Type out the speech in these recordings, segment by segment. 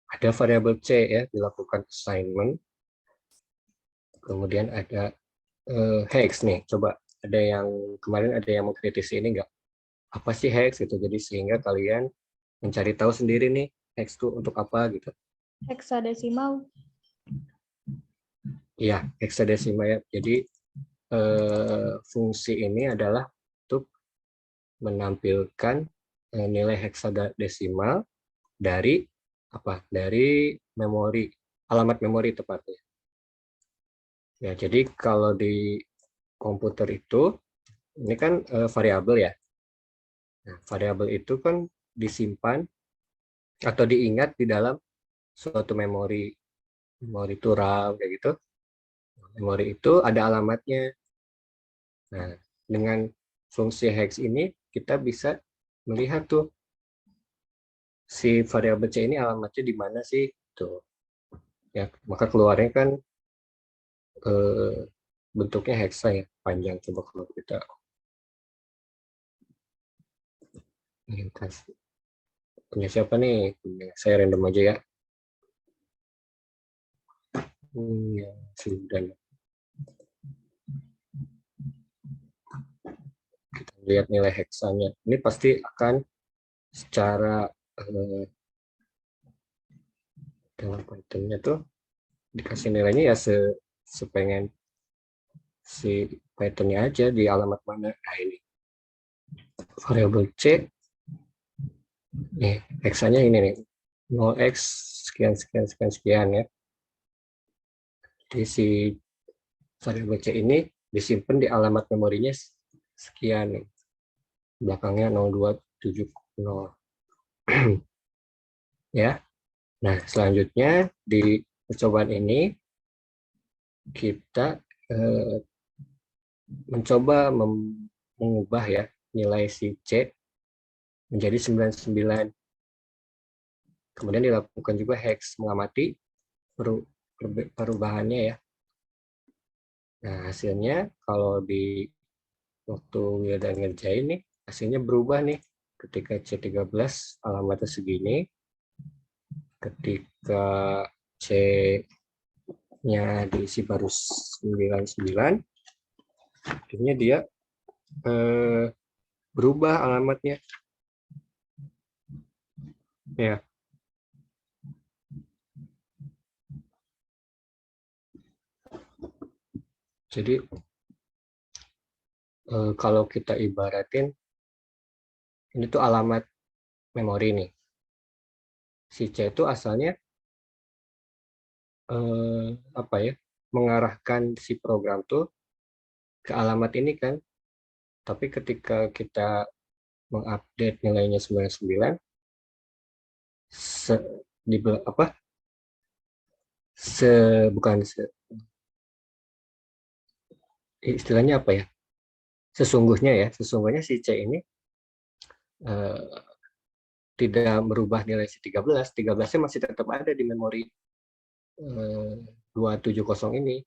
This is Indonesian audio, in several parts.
ada variabel C ya, dilakukan assignment. Kemudian ada hex nih. Coba ada yang kemarin ada yang mengkritisi ini nggak? Apa sih hex gitu? Jadi sehingga kalian mencari tahu sendiri nih hex itu untuk apa gitu. Heksadesimal. Iya, heksadesimal ya. Jadi fungsi ini adalah untuk menampilkan nilai heksadesimal dari apa? Dari memori, alamat memori tepatnya. Ya, jadi kalau di komputer itu ini kan variabel ya. Nah, variabel itu kan disimpan atau diingat di dalam suatu memori, memori itu RAM kayak gitu. Memori itu ada alamatnya. Nah, dengan fungsi hex ini kita bisa melihat tuh si variabel C ini alamatnya di mana sih tuh. Ya, maka keluarnya kan bentuknya hexa ya, panjang. Coba kalau kita ini kasih punya siapa nih? Saya random aja ya. Ya, sudah. Kita lihat nilai heksanya. Ini pasti akan secara dalam Python-nya tuh dikasih nilainya ya sepengen si Python-nya aja di alamat mana. Nah ini variabel C, nih heksanya ini nih 0x sekian sekian sekian sekian ya. Jadi si variabel C ini disimpan di alamat memorinya sekian nih. Belakangnya 0270 ya. Nah, selanjutnya di percobaan ini kita mencoba mengubah ya nilai si C menjadi 99. Kemudian dilakukan juga hex mengamati perubahannya ya. Nah, hasilnya kalau di waktu Wildan ngerjain nih, hasilnya berubah nih. Ketika C13 alamatnya segini, ketika C-nya diisi baru 99, akhirnya dia berubah alamatnya. Ya. Jadi kalau kita ibaratin ini tuh alamat memori nih. Si C itu asalnya apa ya? Mengarahkan si program tuh ke alamat ini kan. Tapi ketika kita mengupdate nilainya 99 di apa? Bukan istilahnya apa ya? Sesungguhnya si C ini tidak merubah nilai si 13. 13-nya masih tetap ada di memori 270 ini.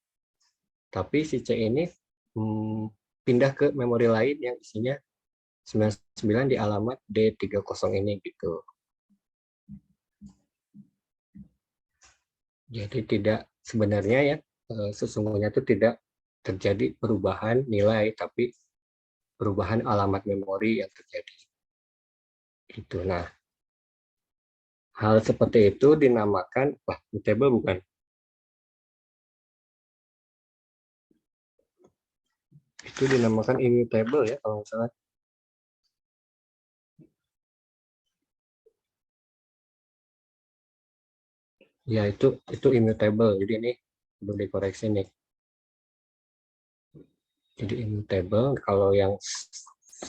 Tapi si C ini pindah ke memori lain yang isinya 99 di alamat D30 ini gitu. Jadi tidak sebenarnya ya sesungguhnya itu tidak terjadi perubahan nilai tapi perubahan alamat memori yang terjadi. Itu. Nah, hal seperti itu dinamakan mutable bukan? Itu dinamakan immutable ya kalau nggak salah. Ya itu immutable. Jadi ini perlu dikoreksi nih. Jadi immutable kalau yang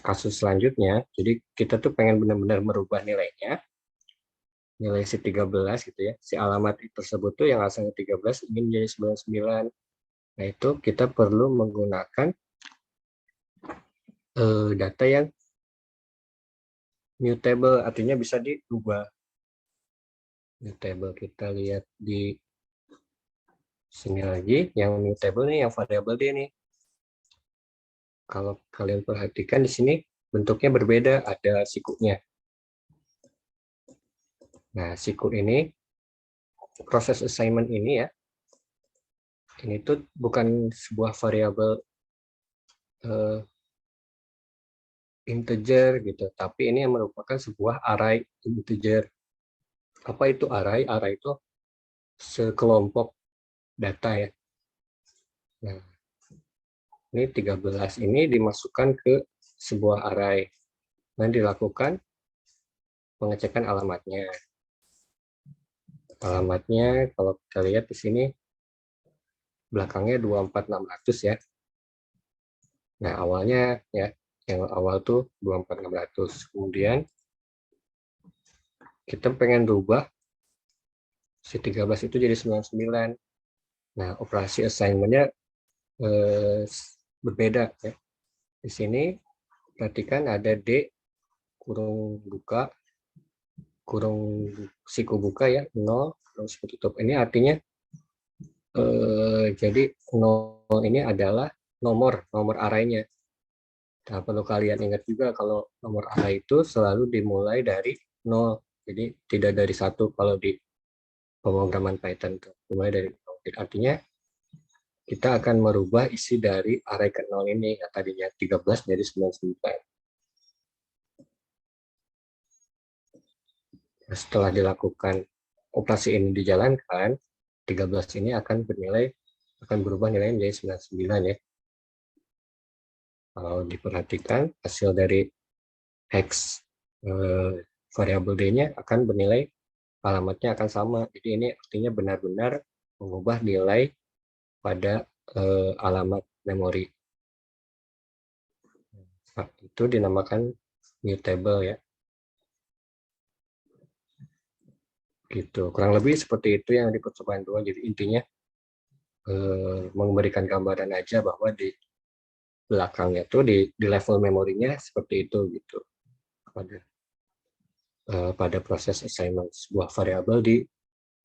kasus selanjutnya, jadi kita tuh pengen benar-benar merubah nilainya, nilai si 13 gitu ya, si alamat tersebut tuh yang asalnya 13 ingin menjadi 99. Nah itu kita perlu menggunakan data yang mutable, artinya bisa diubah. Mutable kita lihat di sini lagi, yang mutable nih, yang variabel dia nih. Kalau kalian perhatikan di sini bentuknya berbeda, ada sikunya. Nah, siku ini proses assignment ini ya, ini tuh bukan sebuah variabel integer gitu, tapi ini yang merupakan sebuah array integer. Apa itu array? Array itu sekelompok data ya. Nah, ini 13 ini dimasukkan ke sebuah array dan dilakukan pengecekan alamatnya. Alamatnya kalau kita lihat di sini belakangnya 24600 ya. Nah, awalnya ya yang awal tuh 24600. Kemudian kita pengen rubah si 13 itu jadi 99. Nah, operasi assignment-nya berbeda ya. Di sini perhatikan ada D kurung buka kurung siku buka ya 0 kurung siku tutup. Ini artinya jadi 0 ini adalah nomor array-nya. Nah, perlu kalian ingat juga kalau nomor array itu selalu dimulai dari 0. Jadi tidak dari 1 kalau di pemrograman Python itu. Dimulai dari 0. Artinya kita akan merubah isi dari array ke 0 ini. Yang tadinya 13 jadi 99. Setelah dilakukan operasi ini dijalankan, 13 ini akan berubah nilainya menjadi 99 ya. Kalau diperhatikan hasil dari hex variabel D-nya akan bernilai alamatnya akan sama. Jadi ini artinya benar-benar mengubah nilai pada alamat memori. Nah, itu dinamakan mutable ya. Gitu. Kurang lebih seperti itu yang di percobaan 2. Jadi intinya memberikan gambaran aja bahwa di belakangnya tuh di level memorinya seperti itu gitu. Pada proses assignment sebuah variabel di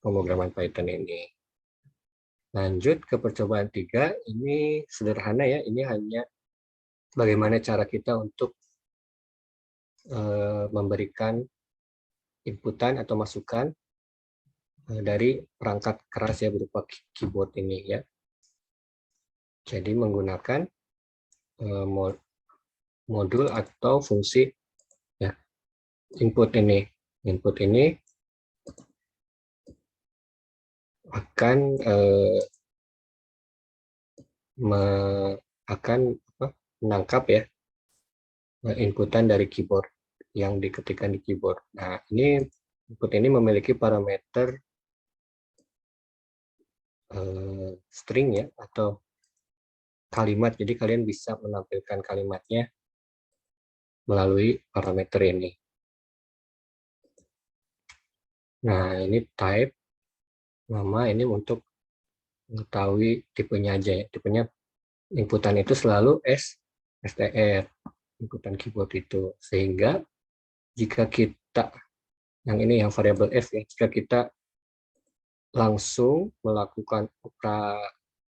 pemrograman Python ini. Lanjut ke percobaan 3, ini sederhana ya, ini hanya bagaimana cara kita untuk memberikan inputan atau masukan dari perangkat keras ya berupa keyboard ini ya. Jadi menggunakan modul atau fungsi ya. Input ini akan menangkap ya inputan dari keyboard yang diketikkan di keyboard. Nah, ini input ini memiliki parameter string ya atau kalimat. Jadi kalian bisa menampilkan kalimatnya melalui parameter ini. Nah, ini type nama ini untuk mengetahui tipenya aja ya. Tipenya inputan itu selalu str, inputan keyboard itu. Sehingga jika kita yang variabel f ya, jika kita langsung melakukan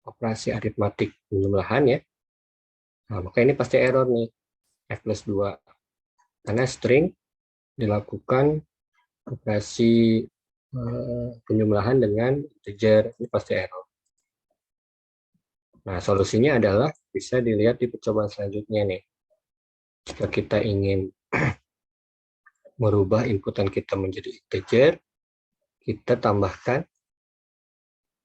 operasi aritmatik penjumlahan ya, nah, maka ini pasti error nih, f+2. Karena string dilakukan operasi penjumlahan dengan integer, ini pasti error. Nah, solusinya adalah bisa dilihat di percobaan selanjutnya nih. Jika kita ingin merubah inputan kita menjadi integer, kita tambahkan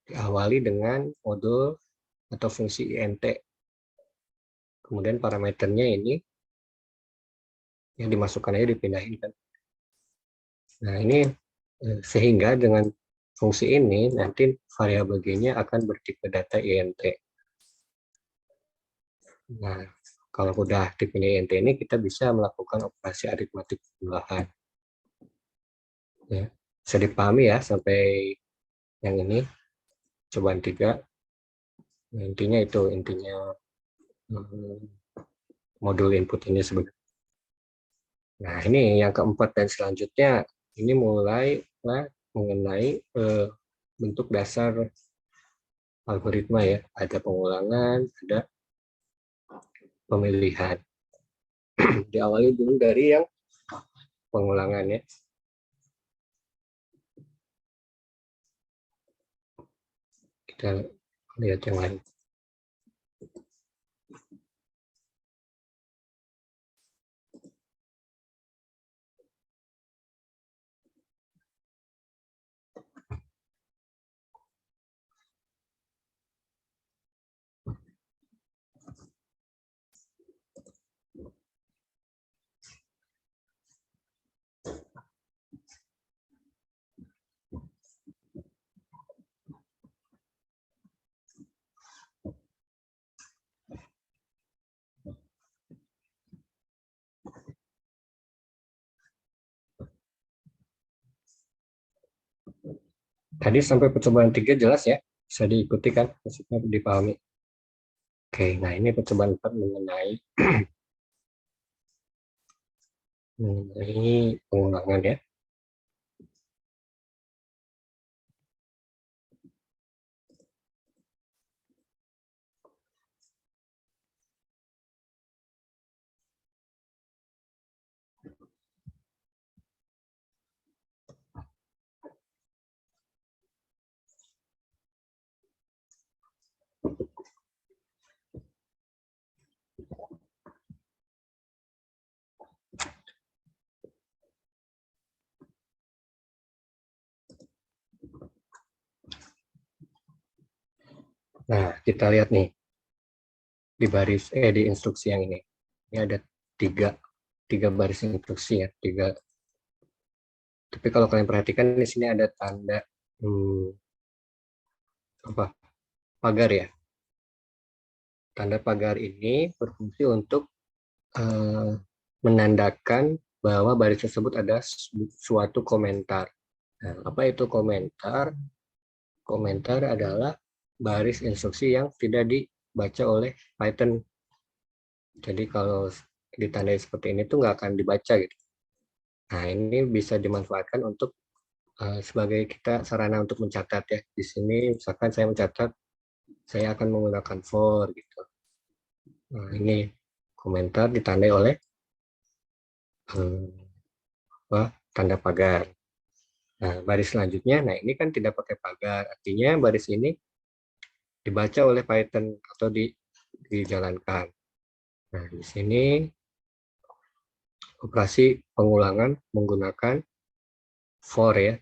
diawali dengan modul atau fungsi int. Kemudian parameternya ini yang dimasukkan aja dipindahin kan. Nah, ini sehingga dengan fungsi ini nanti variabel G-nya akan bertipe data int. Nah, kalau udah tipenya int ini kita bisa melakukan operasi aritmatik penjumlahan. Ya, bisa dipahami ya sampai yang ini cobaan 3. Nah, intinya modul input ini sebenarnya. Nah, ini yang keempat dan selanjutnya ini mulai mengenai bentuk dasar algoritma ya. Ada pengulangan, ada pemilihan. Diawali dulu dari yang pengulangan ya. Kita lihat yang lain. Tadi sampai percobaan 3 jelas ya, bisa diikuti kan, maksudnya dipahami. Oke, nah ini percobaan 4 mengenai ini pengulangan ya. Nah, kita lihat nih di baris di instruksi yang ini. Ini ada tiga baris instruksi ya, tiga. Tapi kalau kalian perhatikan di sini ada tanda apa? Pagar ya. Tanda pagar ini berfungsi untuk menandakan bahwa baris tersebut ada suatu komentar. Nah, apa itu komentar? Komentar adalah baris instruksi yang tidak dibaca oleh Python. Jadi kalau ditandai seperti ini tuh nggak akan dibaca gitu. Nah, ini bisa dimanfaatkan untuk sebagai kita sarana untuk mencatat ya. Di sini misalkan saya mencatat, saya akan menggunakan for gitu. Nah, ini komentar ditandai oleh tanda pagar. Nah, baris selanjutnya, nah ini kan tidak pakai pagar, artinya baris ini dibaca oleh Python atau dijalankan. Nah, di sini operasi pengulangan menggunakan for ya.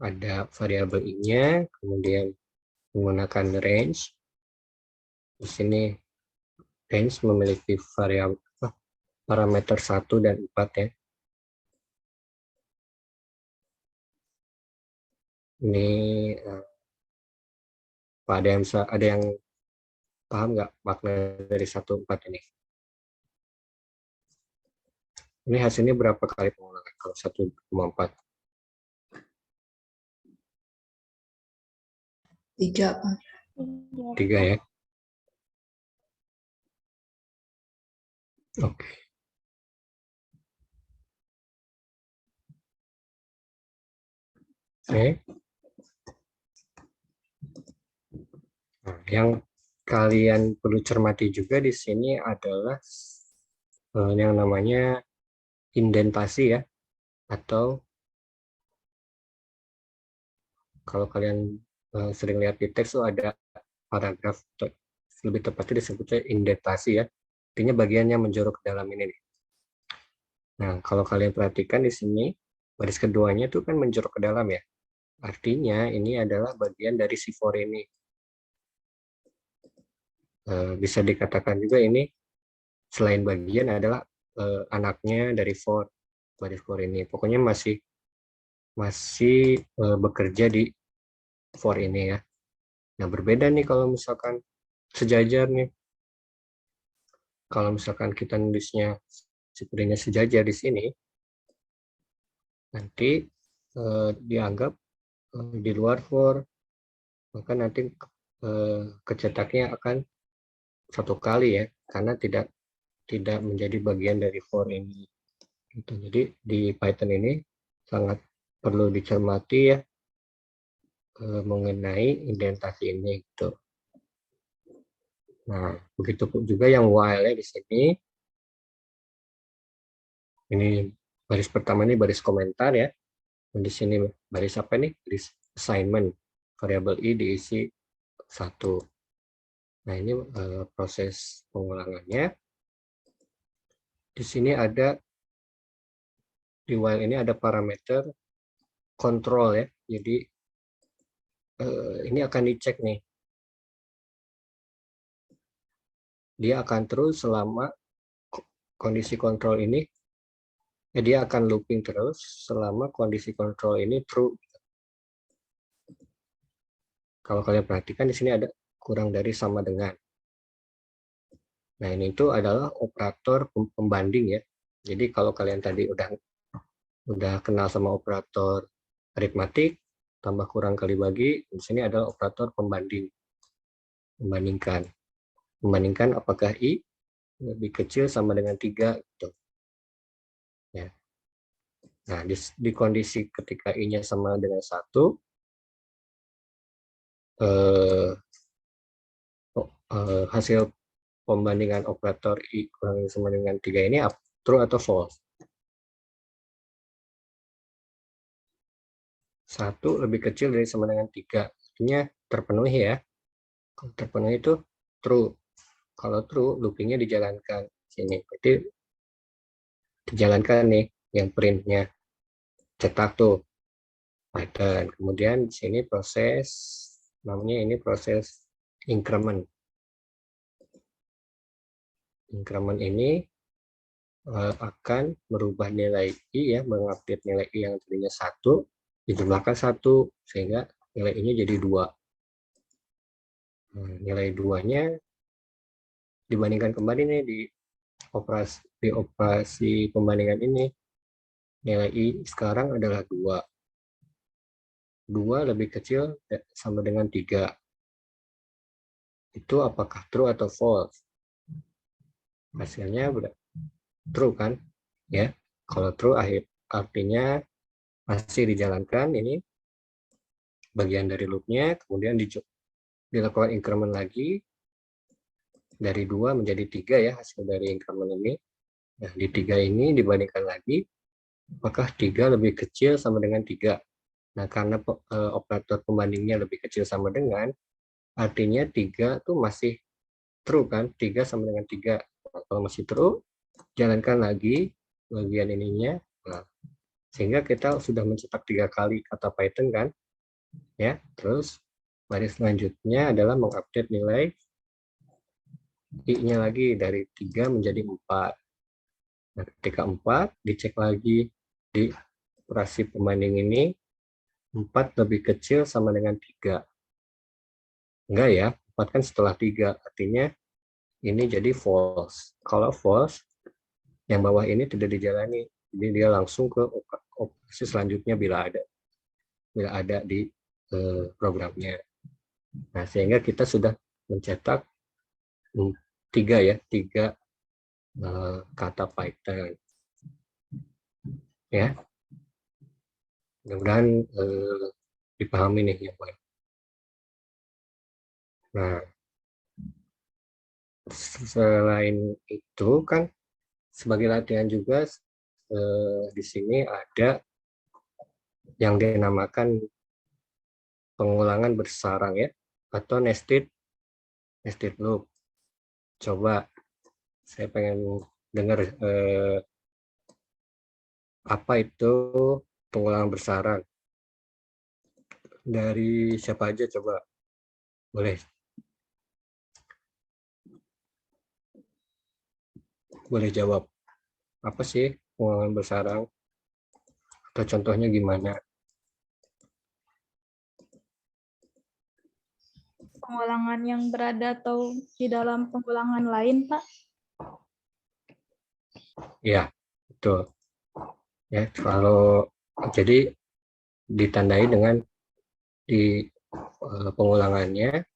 Ada variabel i-nya, kemudian menggunakan range. Di sini range memiliki variabel parameter 1 dan 4 ya. Ini ada yang paham nggak makna dari 1, 4 ini? Ini hasilnya berapa kali pengulangan kalau 1,4? 3, Pak. 3 ya. Oke. Oke. Nah, yang kalian perlu cermati juga di sini adalah yang namanya indentasi ya, atau kalau kalian sering lihat di teks tuh ada paragraf, lebih tepatnya disebutnya indentasi ya, artinya bagian yang menjorok ke dalam ini nih. Nah, kalau kalian perhatikan di sini baris keduanya tuh kan menjorok ke dalam ya, artinya ini adalah bagian dari si for ini. Bisa dikatakan juga ini selain bagian adalah anaknya dari for, baris for ini. Pokoknya masih bekerja di for ini ya. Nah, berbeda nih kalau misalkan sejajar nih. Kalau misalkan kita nulisnya sepertinya sejajar di sini, nanti dianggap di luar for, maka nanti kecetaknya akan satu kali ya, karena tidak menjadi bagian dari for ini. Gitu. Jadi di Python ini sangat perlu dicermati ya mengenai indentasi ini gitu. Nah, begitu juga yang while ya di sini. Ini baris pertama ini baris komentar ya. Dan di sini baris apa nih? Baris assignment. variabel i diisi 1. Nah, ini proses pengulangannya. Di sini ada, di while ini ada parameter kontrol ya. Jadi ini akan dicek nih. Dia akan terus selama kondisi kontrol ini, dia akan looping terus selama kondisi kontrol ini true. Kalau kalian perhatikan di sini ada kurang dari sama dengan. Nah, ini itu adalah operator pembanding ya. Jadi kalau kalian tadi udah kenal sama operator aritmatik, tambah kurang kali bagi, di sini adalah operator pembanding. Membandingkan apakah i lebih kecil sama dengan 3 gitu. Ya. Nah, di kondisi ketika i-nya sama dengan 1, hasil pembandingan operator i kurang lebih sama dengan 3 ini true atau false. 1 lebih kecil dari sama dengan 3, artinya terpenuhi ya. Kalau terpenuhi itu true. Kalau true, loopingnya dijalankan. Sini, berarti dijalankan nih yang printnya. Cetak tuh Python. Kemudian di sini proses, namanya ini proses increment. Increment ini akan merubah nilai i ya, mengupdate nilai i yang tadinya 1, dijumlahkan 1, sehingga nilai i-nya jadi 2. Nilai 2-nya dibandingkan kembali nih di operasi pembandingan ini, nilai i sekarang adalah 2. 2 lebih kecil sama dengan 3. Itu apakah true atau false? Hasilnya true kan? Ya. Kalau true artinya masih dijalankan ini bagian dari loopnya, kemudian dilakukan increment lagi dari 2 menjadi 3 ya hasil dari increment ini. Nah, di 3 ini dibandingkan lagi, apakah 3 lebih kecil sama dengan 3? Nah, karena operator pembandingnya lebih kecil sama dengan, artinya 3 tuh masih true kan? 3 sama dengan 3. Nah, kalau masih true, jalankan lagi bagian ininya. Nah, sehingga kita sudah mencetak 3 kali kata Python kan? Ya, terus baris selanjutnya adalah mengupdate nilai i-nya lagi dari 3 menjadi 4. Nah, ketika 4, dicek lagi di operasi pembanding ini, 4 lebih kecil sama dengan 3. Enggak ya, 4 kan setelah 3, artinya ini jadi false. Kalau false, yang bawah ini tidak dijalani, jadi dia langsung ke operasi selanjutnya bila ada di programnya. Nah, sehingga kita sudah mencetak 3 kata Python. Ya, mudah-mudahan dipahami nih yang baik. Nah, selain itu kan sebagai latihan juga di sini ada yang dinamakan pengulangan bersarang ya, atau nested loop. Coba saya pengen dengar apa itu pengulangan bersarang. Dari siapa aja coba? Boleh jawab. Apa sih pengulangan bersarang? Atau contohnya gimana? Pengulangan yang berada atau di dalam pengulangan lain, Pak? Ya, betul. Ya, kalau jadi ditandai dengan di pengulangannya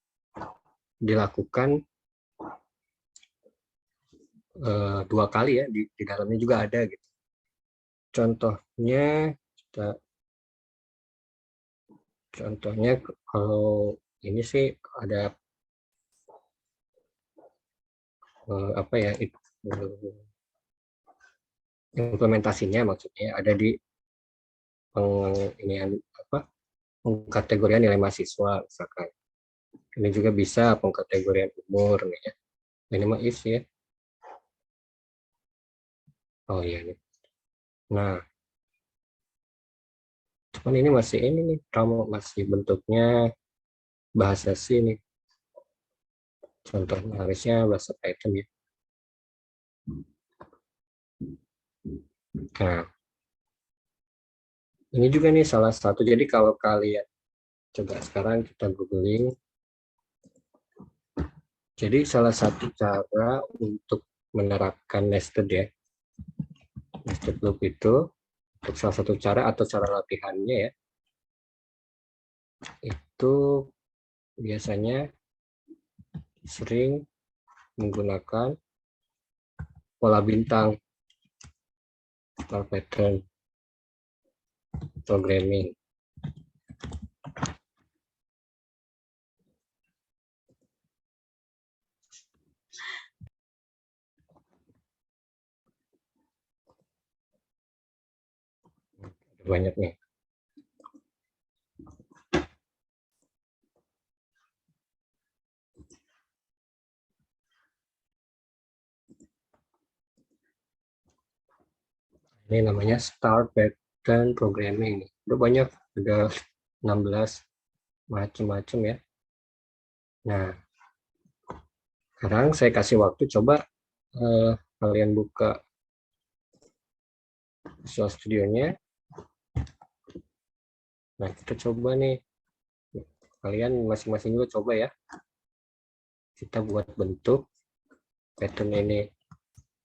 dilakukan 2 kali ya, di dalamnya juga ada gitu. Contohnya kalau ini sih ada apa ya, implementasinya maksudnya ada di ini apa pengkategorian nilai mahasiswa misalkan. Ini juga bisa pengkategorian umur nih ya. Ini mah if ya. Oh iya nih. Nah, cuman ini masih ini nih, kamu masih bentuknya bahasa C nih. Contohnya harusnya bahasa Python ya. Nah, ini juga nih salah satu. Jadi kalau kalian coba sekarang kita googling. Jadi salah satu cara untuk menerapkan nested ya. Nested loop itu untuk salah satu cara atau cara latihannya ya. Itu biasanya sering menggunakan pola bintang star pattern programming. Banyak nih. Ini namanya star pattern programming. Udah banyak, ada 16 macam-macam ya. Nah, sekarang saya kasih waktu coba kalian buka Visual Studio-nya. Nah, kita coba nih. Kalian masing-masing juga coba ya. Kita buat bentuk pattern ini.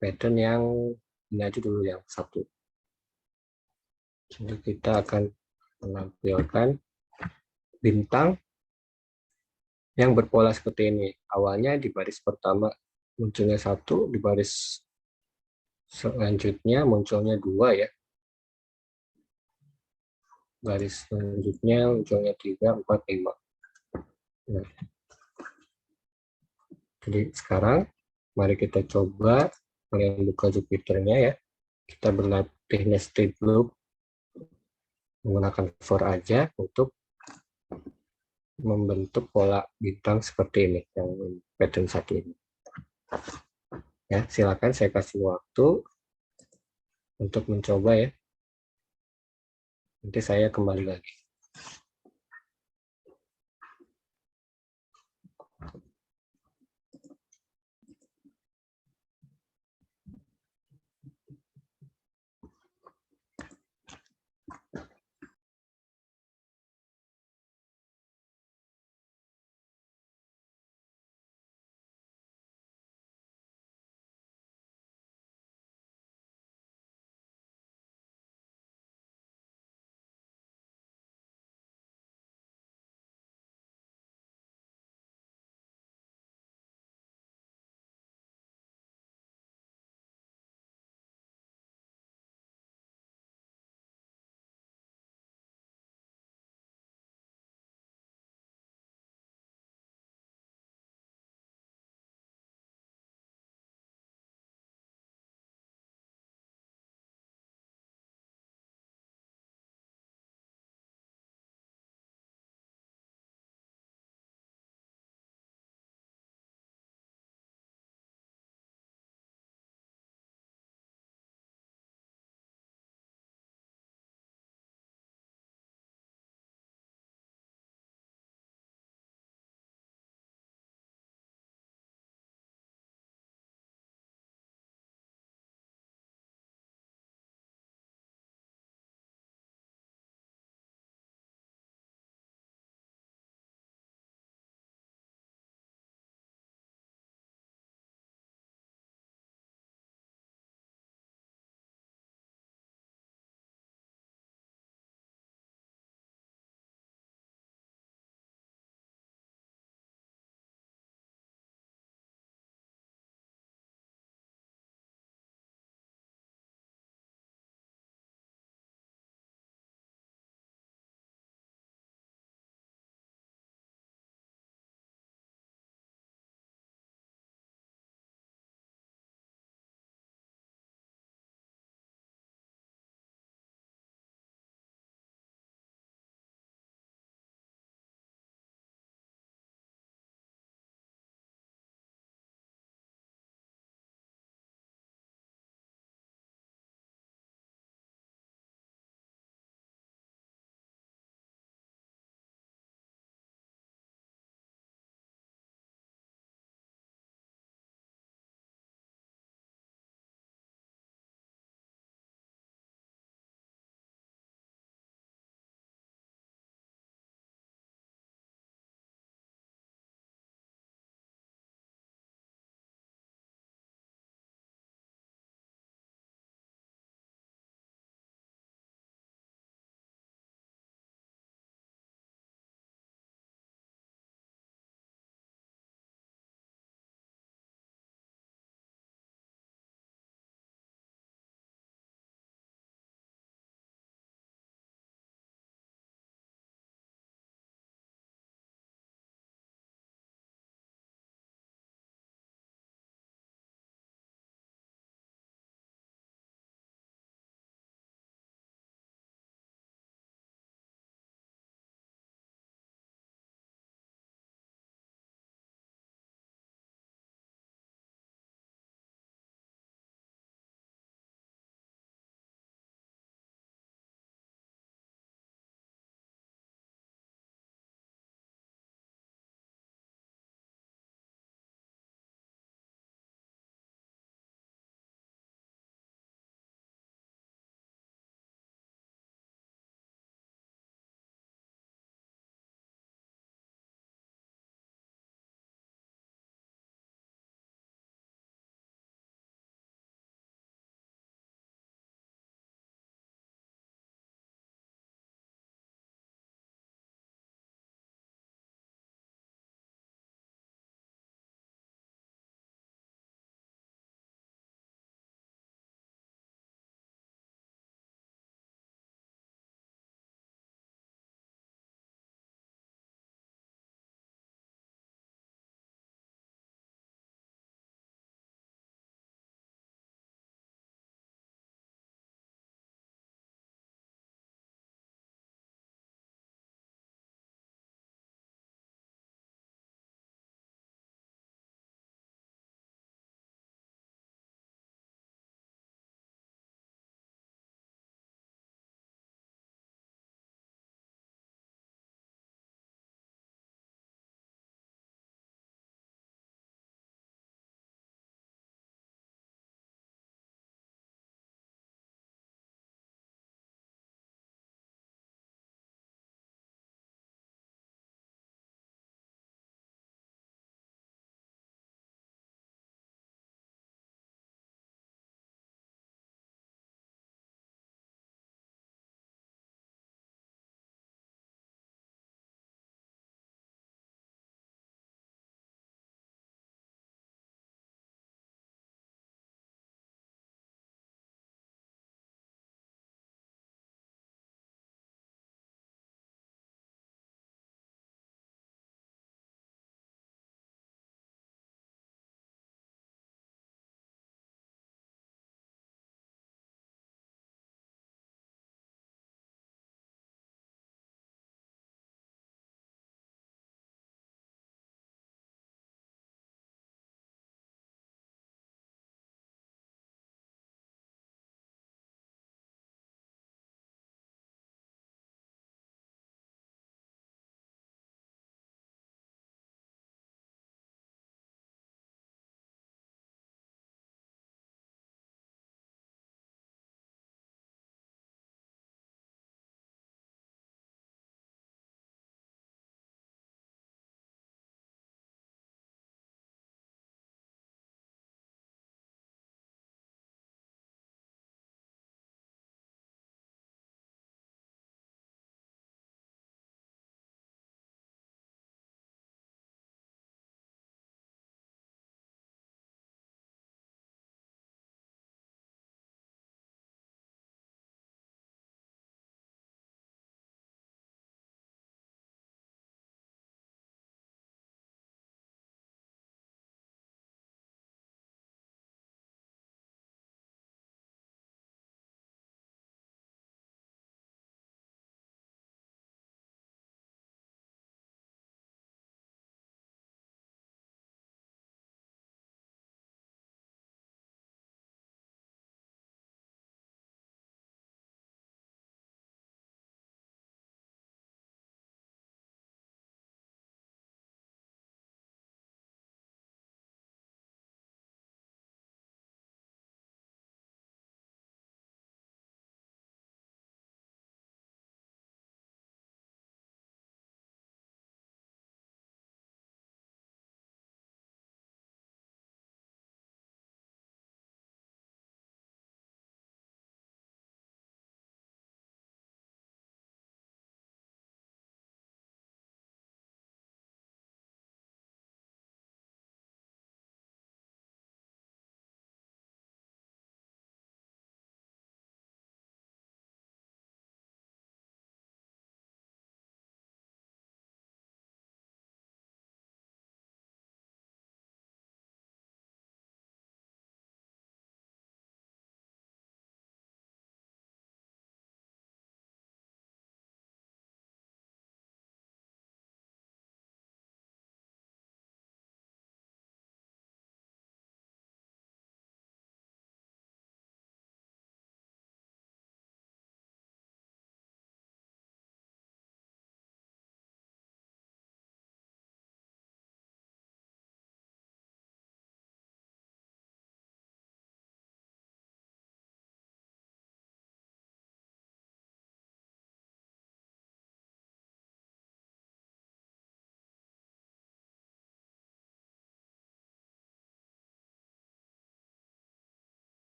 Pattern yang ini aja dulu yang satu. Jadi kita akan menampilkan bintang yang berpola seperti ini. Awalnya di baris pertama munculnya satu, di baris selanjutnya munculnya dua ya. Baris selanjutnya munculnya 3, 4, 5. Nah, jadi sekarang mari kita coba, kalian buka Jupyter-nya ya. Kita berlatih nested loop menggunakan for aja untuk membentuk pola bintang seperti ini, yang pattern satu ini. Ya, silakan saya kasih waktu untuk mencoba ya. Nanti saya kembali lagi.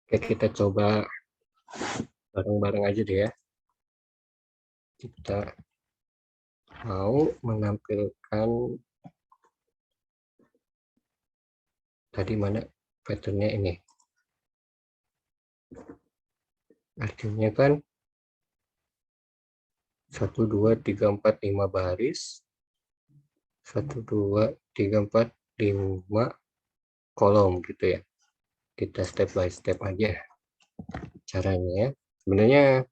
Oke, kita coba bareng-bareng aja deh ya. Kita mau menampilkan tadi mana patternnya ini. Artinya kan 1, 2, 3, 4, 5 baris. 1, 2, 3, 4, 5 kolom gitu ya. Kita step by step aja caranya. Sebenarnya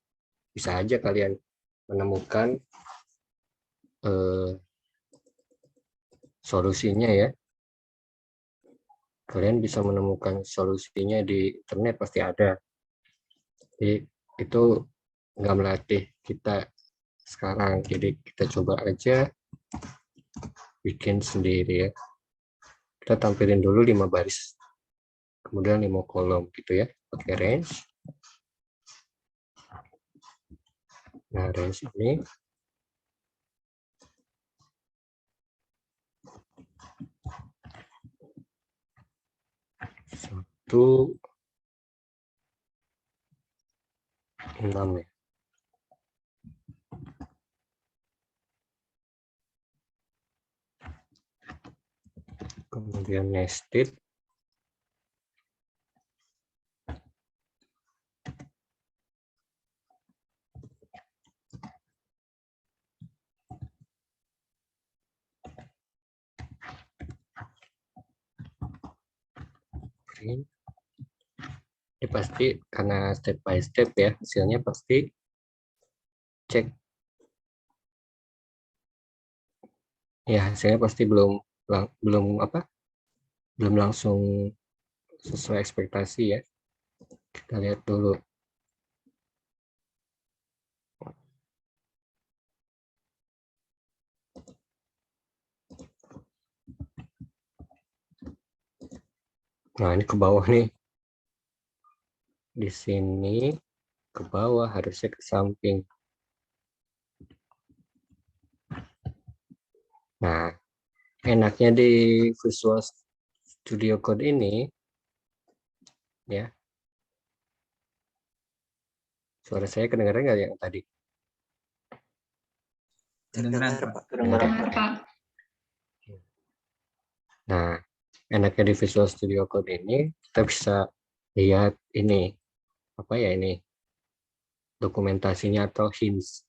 bisa aja kalian menemukan solusinya ya. Kalian bisa menemukan solusinya di internet, pasti ada. Jadi itu nggak melatih kita sekarang. Jadi kita coba aja bikin sendiri ya. Kita tampilin dulu 5 baris. Kemudian 5 kolom gitu ya. Pakai range. Nah, range ini satu 6 ya. Kemudian nested. Print. Ini pasti karena step by step ya, hasilnya pasti cek. Ya, hasilnya pasti belum langsung sesuai ekspektasi ya. Kita lihat dulu. Nah, ini ke bawah nih. Di sini ke bawah, harusnya ke samping. Nah, enaknya di Visual Studio Code ini ya. Suara saya kedengaran nggak yang tadi? Kedengaran, Pak. Kedengaran, Pak. Nah, enaknya di Visual Studio Code ini kita bisa lihat ini apa ya, ini dokumentasinya atau hints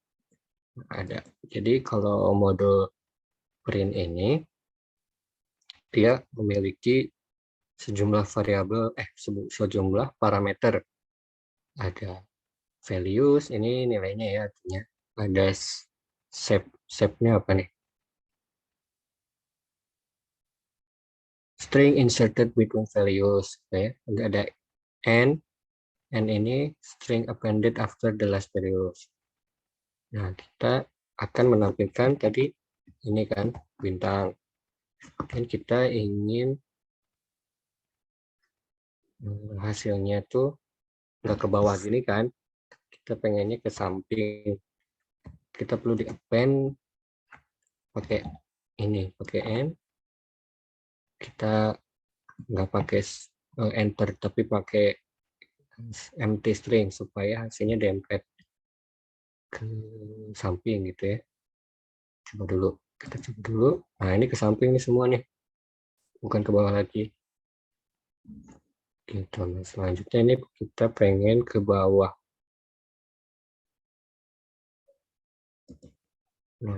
ada. Jadi kalau modul print ini dia memiliki sejumlah variabel sejumlah parameter. Ada values, ini nilainya ya, artinya ada shape-nya apa nih, string inserted between values ya. Ada and ini string appended after the last values. Nah, kita akan menampilkan tadi ini kan bintang, dan kita ingin hasilnya tuh nggak ke bawah gini kan, kita pengennya ke samping. Kita perlu di append pakai ini, pakai n. Kita nggak pakai enter tapi pakai empty string supaya hasilnya dempet ke samping gitu ya. Coba dulu, kita coba dulu. Nah, ini ke samping nih semua nih, bukan ke bawah lagi gitu. Nah, selanjutnya ini kita pengen ke bawah. Nah,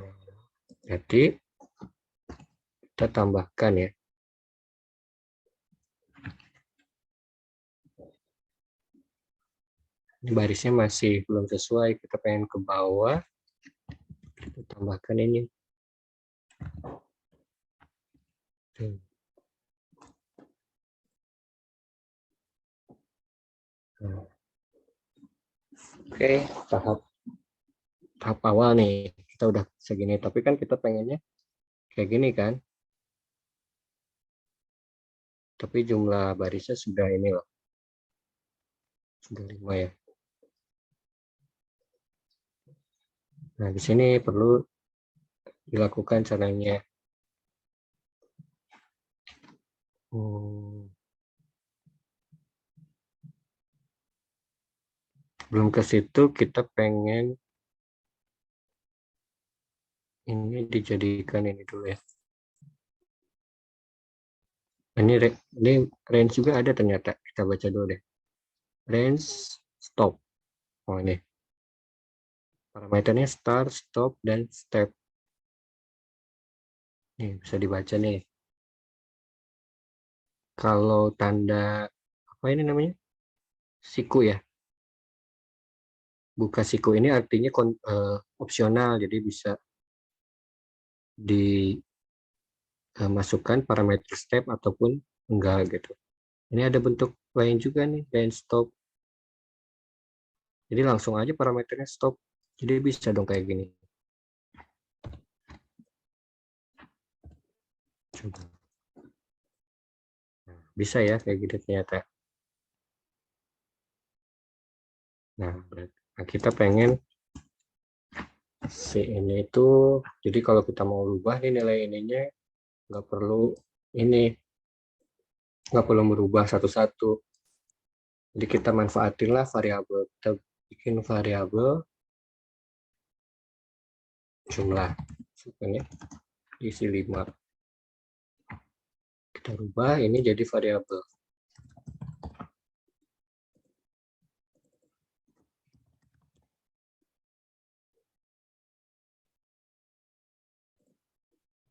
jadi kita tambahkan ya. Ini barisnya masih belum sesuai, kita pengen ke bawah, kita tambahkan ini. Nah. Oke, tahap awal nih, kita udah segini, tapi kan kita pengennya kayak gini kan, tapi jumlah barisnya sudah ini loh, sudah 5 ya. Nah, di sini perlu dilakukan caranya. Belum ke situ, kita pengen ini dijadikan ini dulu ya. Ini range juga ada ternyata. Kita baca dulu deh. Range stop. Oh ini. Parameternya start, stop, dan step. Nih bisa dibaca nih. Kalau tanda apa ini namanya? Siku ya. Buka siku ini artinya opsional, jadi bisa dimasukkan parameter step ataupun enggak gitu. Ini ada bentuk lain juga nih, range stop. Jadi langsung aja parameternya stop. Jadi bisa dong kayak gini. Coba. Nah, bisa ya kayak gitu ternyata. Nah, kita pengen si ini itu, jadi kalau kita mau rubah nih nilai ininya, nggak perlu ini, nggak perlu merubah satu-satu. Jadi kita manfaatinlah variabel. Kita bikin variabel jumlah. Ini isi 5. Kita rubah ini jadi variabel.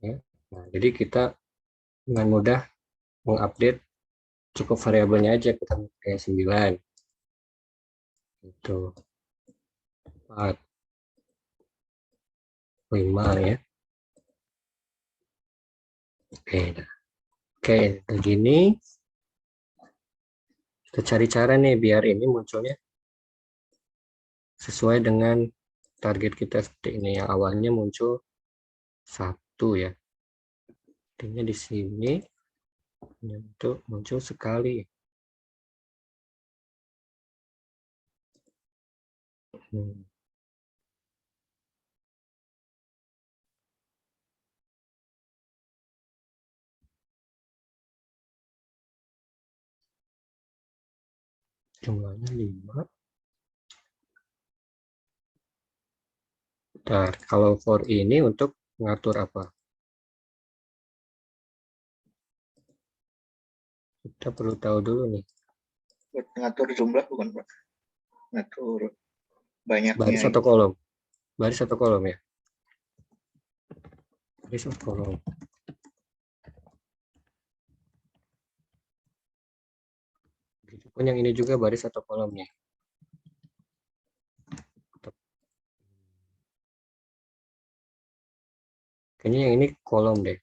Ya. Nah, jadi kita dengan mudah mengupdate cukup variabelnya aja, kita pakai 9. Itu 4, 5 ya. Oke, nah. Oke, begini kita cari cara nih biar ini munculnya sesuai dengan target kita seperti ini. Yang awalnya muncul 1 ya. Artinya di sini untuk muncul sekali. Jumlahnya 5. Bentar, kalau for ini untuk mengatur apa? Kita perlu tahu dulu nih. Buat ngatur jumlah bukan Pak? Ngatur banyaknya. Baris atau kolom? Baris atau kolom ya? Baris atau kolom? Begitupun yang ini juga baris atau kolomnya. Kayaknya yang ini kolom deh.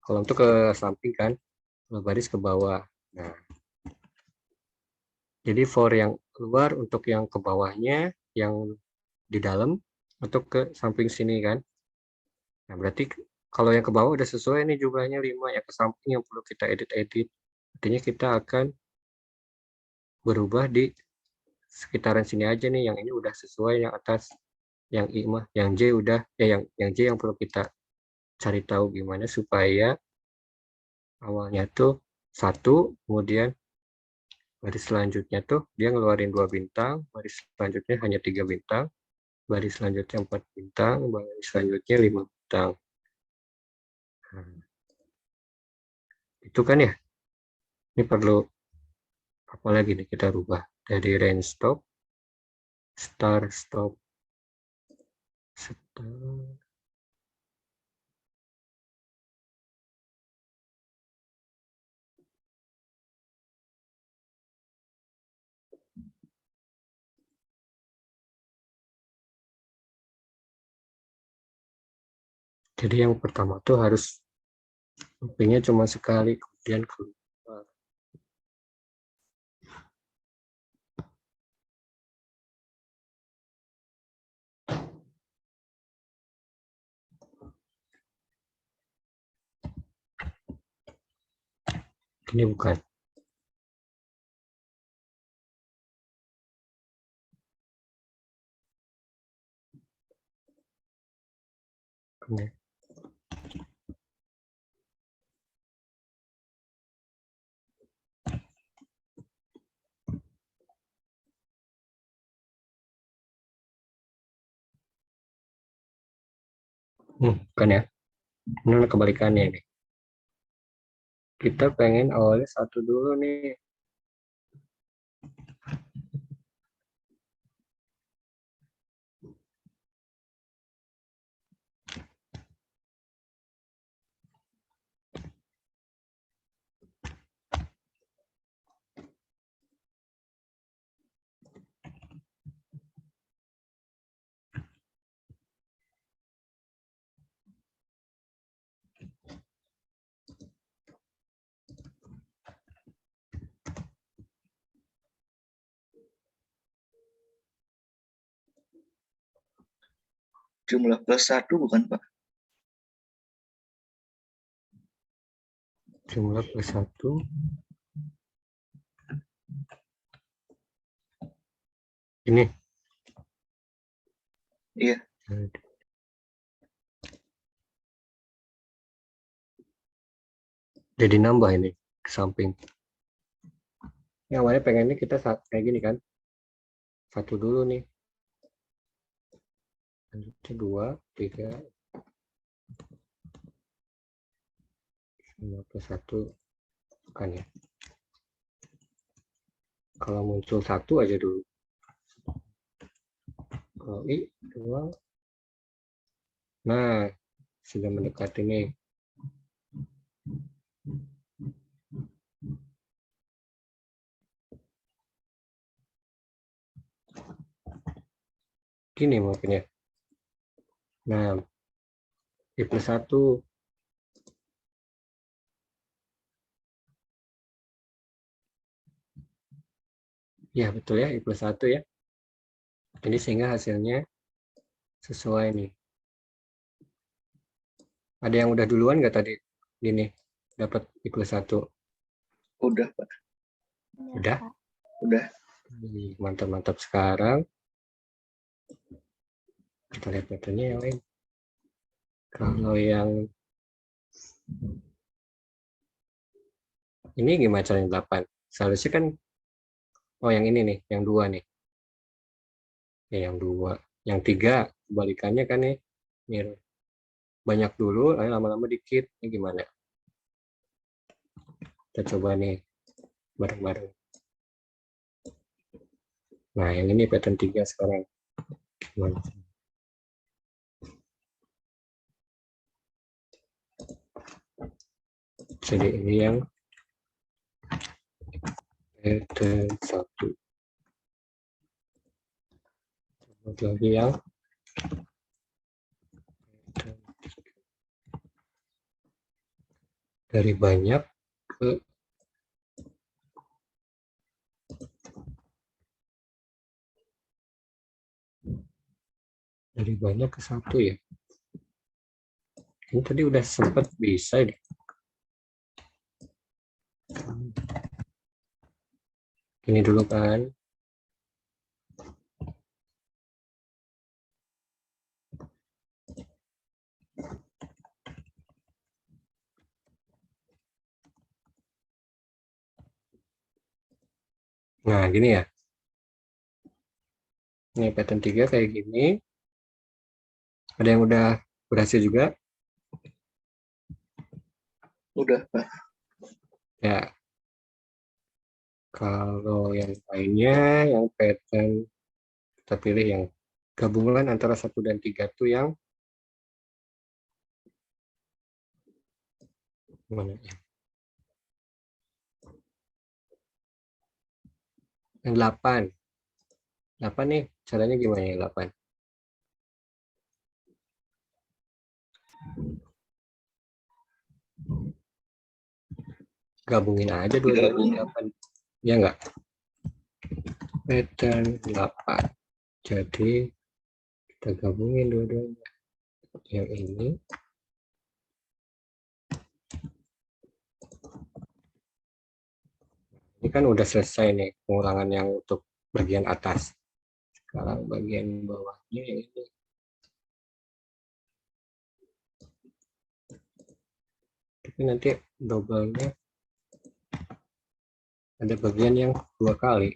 Kolom tuh ke samping kan, kalau baris ke bawah. Nah, jadi for yang keluar untuk yang ke bawahnya, yang di dalam untuk ke samping sini kan. Nah, berarti kalau yang ke bawah udah sesuai nih jumlahnya 5, yang ke samping yang perlu kita edit-edit. Artinya kita akan berubah di sekitaran sini aja nih, yang ini udah sesuai, yang atas, yang I mah, yang J udah, yang J yang perlu kita cari tahu gimana supaya awalnya tuh 1, kemudian baris selanjutnya tuh dia ngeluarin 2 bintang, baris selanjutnya hanya 3 bintang, baris selanjutnya 4 bintang, baris selanjutnya 5 bintang. Nah, itu kan ya, ini perlu apa lagi nih kita rubah dari range stop, start, stop, start. Jadi yang pertama tuh harus loopingnya cuma sekali, kemudian keluar. Ini bukan. Ini. Bukan ya? Ini kebalikannya nih. Kita pengen awalnya 1 dulu nih. Jumlah plus 1 bukan, Pak? Jumlah plus 1. Ini. Iya. Jadi nambah ini ke samping. Yang awalnya pengennya kita kayak gini kan. 1 dulu nih. Lanjutnya 2, 3. 5 plus 1. Bukan ya. Kalau muncul 1 aja dulu. Kalau I, 2. Nah, sudah mendekati nih. Gini mungkin ya. Nah, I plus 1. Ya, betul ya, I plus 1 ya. Jadi sehingga hasilnya sesuai nih. Ada yang udah duluan nggak tadi? Gini, dapat I plus 1. Udah, Pak. Udah? Udah. Mantap-mantap. Sekarang kita lihat metodenya yang lain. Kalau yang ini gimana caranya 8? Seharusnya kan, oh yang ini nih, yang 2 nih. Ya, yang 2. Yang 3, kebalikannya kan nih. Mirror. Banyak dulu, lalu lama-lama dikit. Ini gimana? Kita coba nih, bareng-bareng. Nah, yang ini pattern 3 sekarang. Gimana? Jadi ini yang pattern 1. Lagi yang dari banyak ke ke 1 ya. Ini tadi udah sempat bisa deh. Ini dulu kan. Nah, gini ya. Ini pattern 3 kayak gini. Ada yang udah berhasil juga? Udah, Pak. Ya. Kalau yang lainnya, yang pattern, kita pilih yang gabungan antara 1 dan 3 itu yang mana ya? Yang 8. 8 nih, caranya gimana ya 8? Gabungin aja dua-duanya 8. Ya enggak? Pattern 8. Jadi kita gabungin dua-duanya. Yang ini. Ini kan udah selesai nih pengulangan yang untuk bagian atas. Sekarang bagian bawahnya yang ini. Tapi nanti double-nya ada bagian yang 2 kali.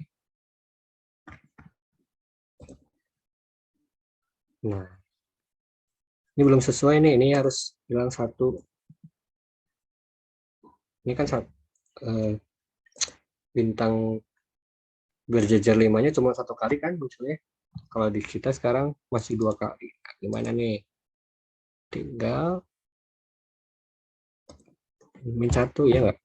Nah, Ini belum sesuai nih, ini harus bilang 1. Ini kan bintang berjejer 5-nya cuma 1 kali kan munculnya. Kalau di kita sekarang masih 2 kali. Nah, gimana nih? Tinggal -1 ya nggak?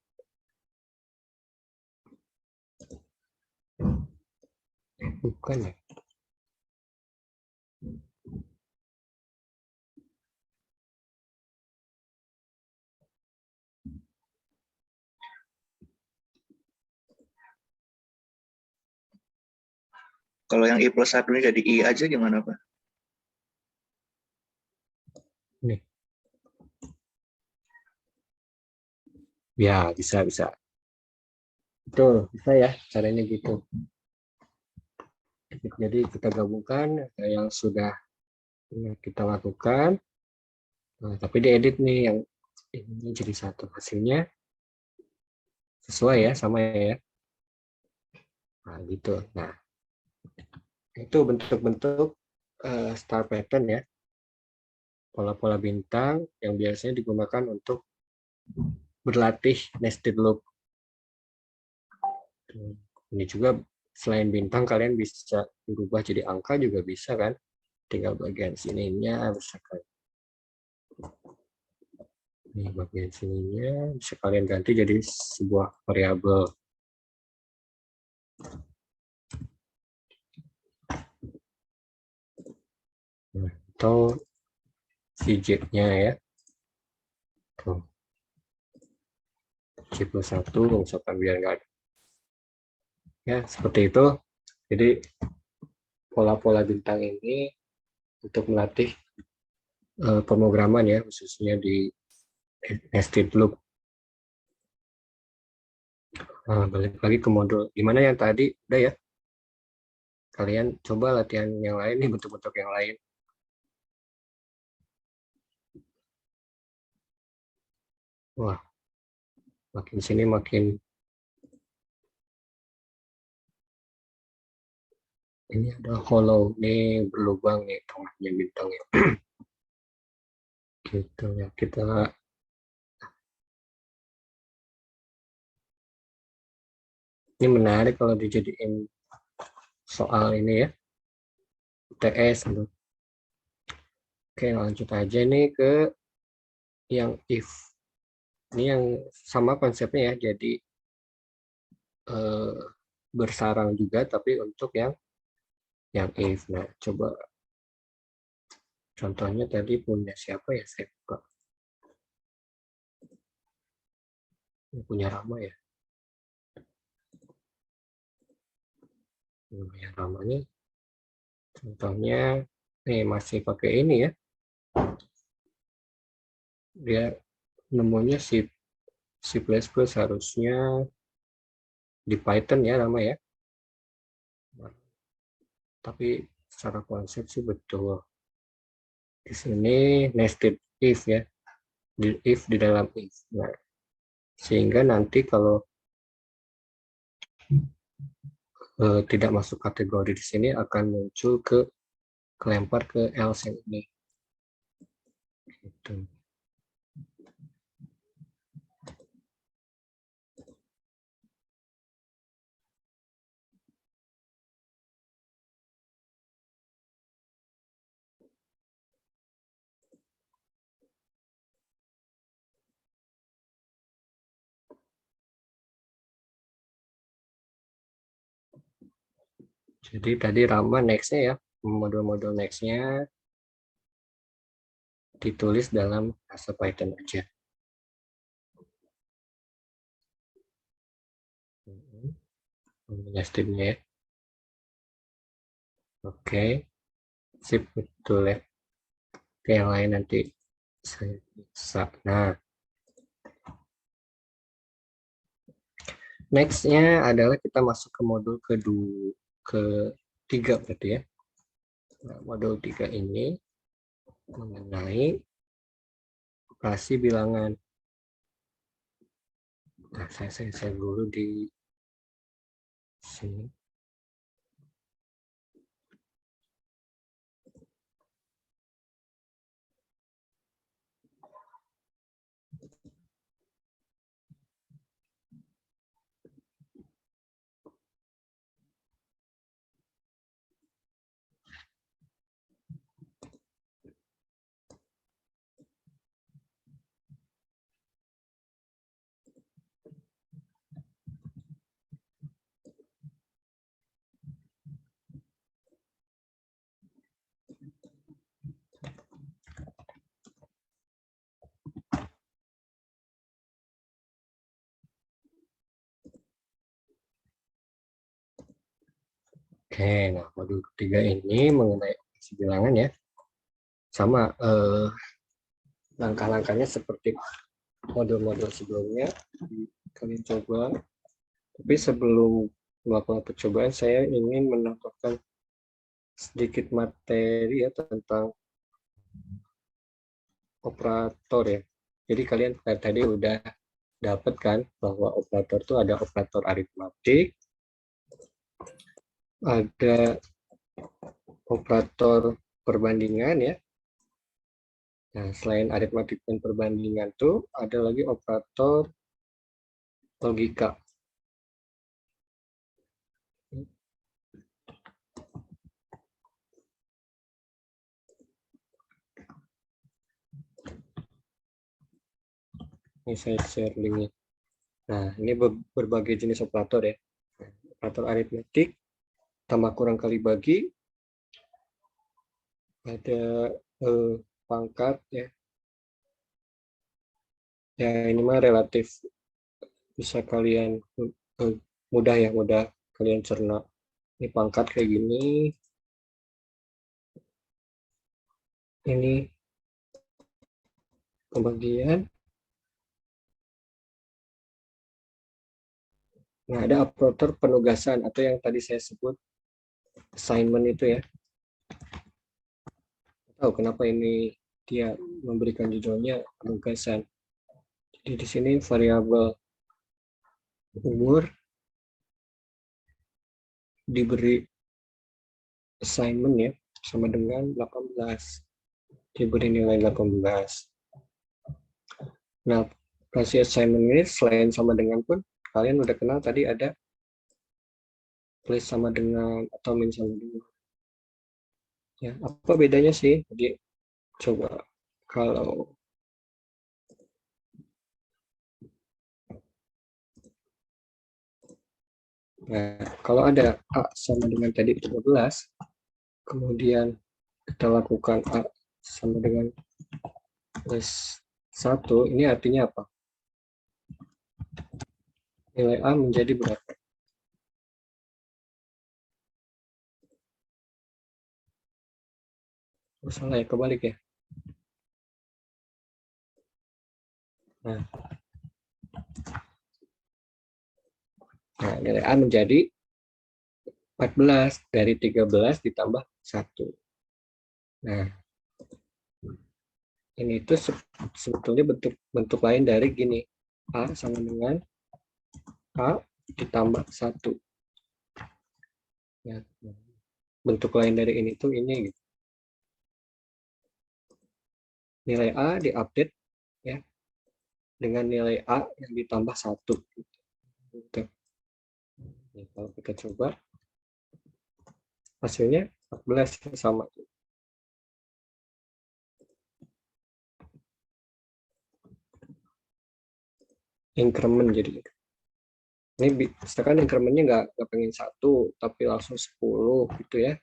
Bukan ya? Kalau yang I+1 ini jadi I aja gimana, Pak? Nih. Ya, bisa. Betul, bisa ya caranya gitu. Jadi kita gabungkan yang sudah kita lakukan. Nah, tapi diedit nih yang ini jadi 1. Hasilnya sesuai ya, sama ya. Nah, gitu. Nah, itu bentuk-bentuk star pattern ya. Pola-pola bintang yang biasanya digunakan untuk berlatih nested loop. Ini juga selain bintang kalian bisa berubah jadi angka juga bisa kan. Tinggal bagian sininya misalkan. Ini bagian sininya bisa kalian ganti jadi sebuah variabel. Nah, atau CJ-nya ya. Tuh. C+1 misalkan biar nggak ada. Ya, seperti itu. Jadi pola-pola bintang ini untuk melatih pemrograman ya, khususnya di nested loop. Nah, balik lagi ke modul. Gimana yang tadi? Udah ya? Kalian coba latihan yang lain nih, bentuk-bentuk yang lain. Wah, makin sini makin ini ada hollow nih, berlubang nih tengahnya bintangnya. Gitu ya, kita ini menarik kalau dijadiin soal ini ya, UTS gitu. Oke, lanjut aja nih ke yang if. Ini yang sama konsepnya ya, jadi bersarang juga tapi untuk yang if. Nah, coba contohnya tadi punya siapa ya, saya lupa. Punya Rama ya. Yang Ramanya contohnya nih masih pakai ini ya. Dia nemunya C++ harusnya di Python ya Rama ya. Tapi secara konsep sih betul. Di sini nested if ya. If di dalam if. Nah, sehingga nanti kalau tidak masuk kategori di sini akan muncul kelempar ke else yang ini. Gitu. Jadi tadi Rama next-nya ya, modul-modul next-nya ditulis dalam bahasa Python aja. Nested-nya ya. Oke, sip, betul ya. Oke, yang lain nanti saya bisa. Nah, next-nya adalah kita masuk ke modul ketiga berarti ya. Nah, modul 3 ini mengenai operasi bilangan. Nah, saya dulu di sini. Oke, nah modul ketiga ini mengenai operasi bilangan ya. Sama langkah-langkahnya seperti modul-modul sebelumnya. Kalian coba. Tapi sebelum melakukan percobaan, saya ingin menambahkan sedikit materi ya tentang operator ya. Jadi kalian tadi udah dapat kan bahwa operator itu ada operator aritmatik, ada operator perbandingan ya. Nah, selain aritmatik dan perbandingan tuh ada lagi operator logika. Ini saya share linknya. Nah, ini berbagai jenis operator ya. Operator aritmatik, tambah kurang kali bagi, ada pangkat ya. Ya ini mah relatif bisa kalian mudah kalian cerna. Ini pangkat kayak gini. Ini pembagian. Nah, ada operator penugasan atau yang tadi saya sebut assignment itu ya. Tahu kenapa ini dia memberikan judulnya penugasan. Jadi di sini variabel umur diberi assignment ya sama dengan 18. Diberi nilai 18. Nah, kasih assignment ini selain sama dengan pun kalian udah kenal tadi ada plus sama dengan atau min sama dengan. Ya, apa bedanya sih? Jadi coba kalau kalau ada A sama dengan tadi 13, kemudian kita lakukan A sama dengan plus 1, ini artinya apa? Nilai A menjadi berapa? Oh, salah ya, kebalik ya. Nah, nilai A menjadi 14, dari 13 ditambah 1. Nah, ini itu sebetulnya bentuk lain dari gini. A sama dengan A ditambah 1. Ya, bentuk lain dari ini tuh ini gitu. Nilai A diupdate ya dengan nilai A yang ditambah 1 gitu. Nah, kalau kita coba hasilnya 14 sama. Increment jadi. Ini misalkan incrementnya nggak pengen 1 tapi langsung 10 gitu ya.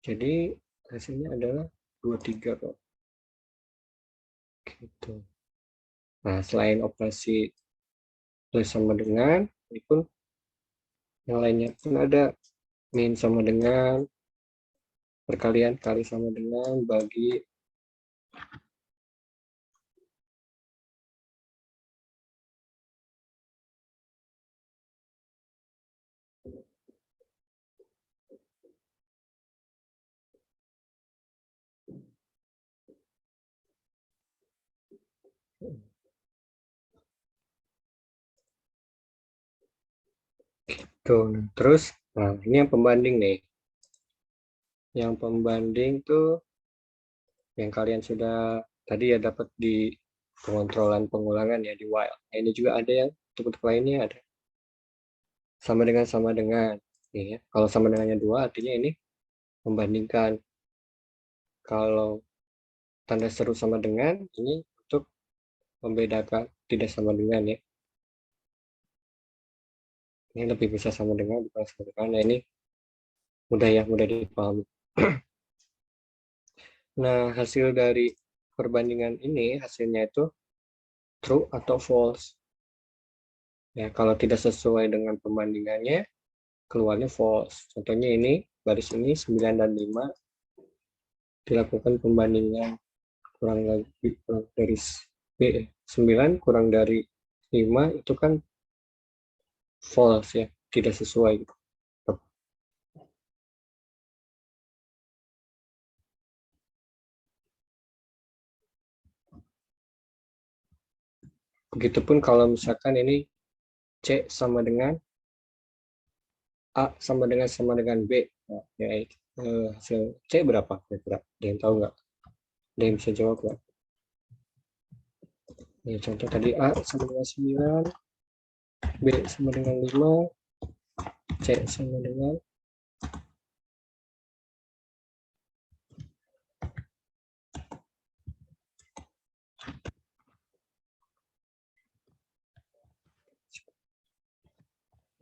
Jadi hasilnya adalah 23 kok. Gitu. Nah, selain operasi plus sama dengan, ini pun yang lainnya pun ada min sama dengan, perkalian kali sama dengan, bagi. Tuh, terus, nah ini yang pembanding nih. Yang pembanding tuh yang kalian sudah tadi ya dapat di pengontrolan pengulangan ya di while. Nah, ini juga ada yang bentuk lainnya ada. Sama dengan. Nih ya. Kalau sama dengannya 2 artinya ini membandingkan. Kalau tanda seru sama dengan ini untuk membedakan tidak sama dengan ya. Ini lebih bisa sama dengan bukan sama dengan. Nah, ini mudah dipahami. Nah, hasil dari perbandingan ini hasilnya itu true atau false. Ya, kalau tidak sesuai dengan pembandingannya, keluarnya false. Contohnya ini, baris ini 9 dan 5 dilakukan pembandingan kurang dari 9 kurang dari 5 itu kan false ya, tidak sesuai gitu. Begitupun kalau misalkan ini C sama dengan A sama dengan B. Nah, ya, hasil C berapa kira-kira? Ada yang tahu nggak? Ada yang bisa jawab nggak? Ini contoh tadi A sama dengan 9, B sama dengan 5, C sama dengan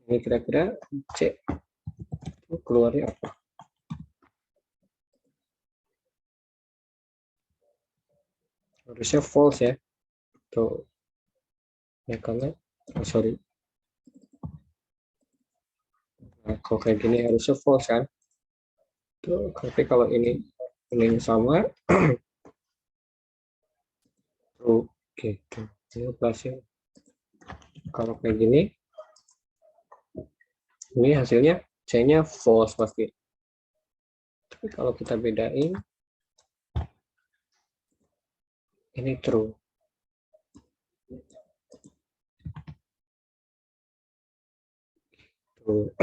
ini kira-kira C itu keluarnya apa? Harusnya false ya. Tuh. Ya karena sorry. Nah, kalau kayak gini harusnya false kan? Tuh, tapi kalau ini sama true gitu. Ini operasi. Kalau kayak gini ini hasilnya C-nya false pasti. Tapi kalau kita bedain ini true. True.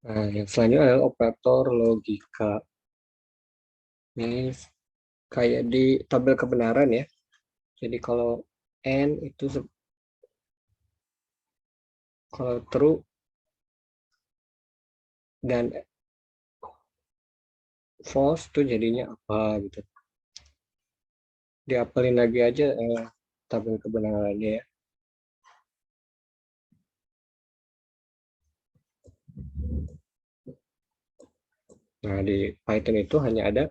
Nah, yang selanjutnya adalah operator logika. Ini kayak di tabel kebenaran ya. Jadi kalau N itu kalau true dan false itu jadinya apa gitu. Diapelin lagi aja tabel kebenarannya ya. Nah, di Python itu hanya ada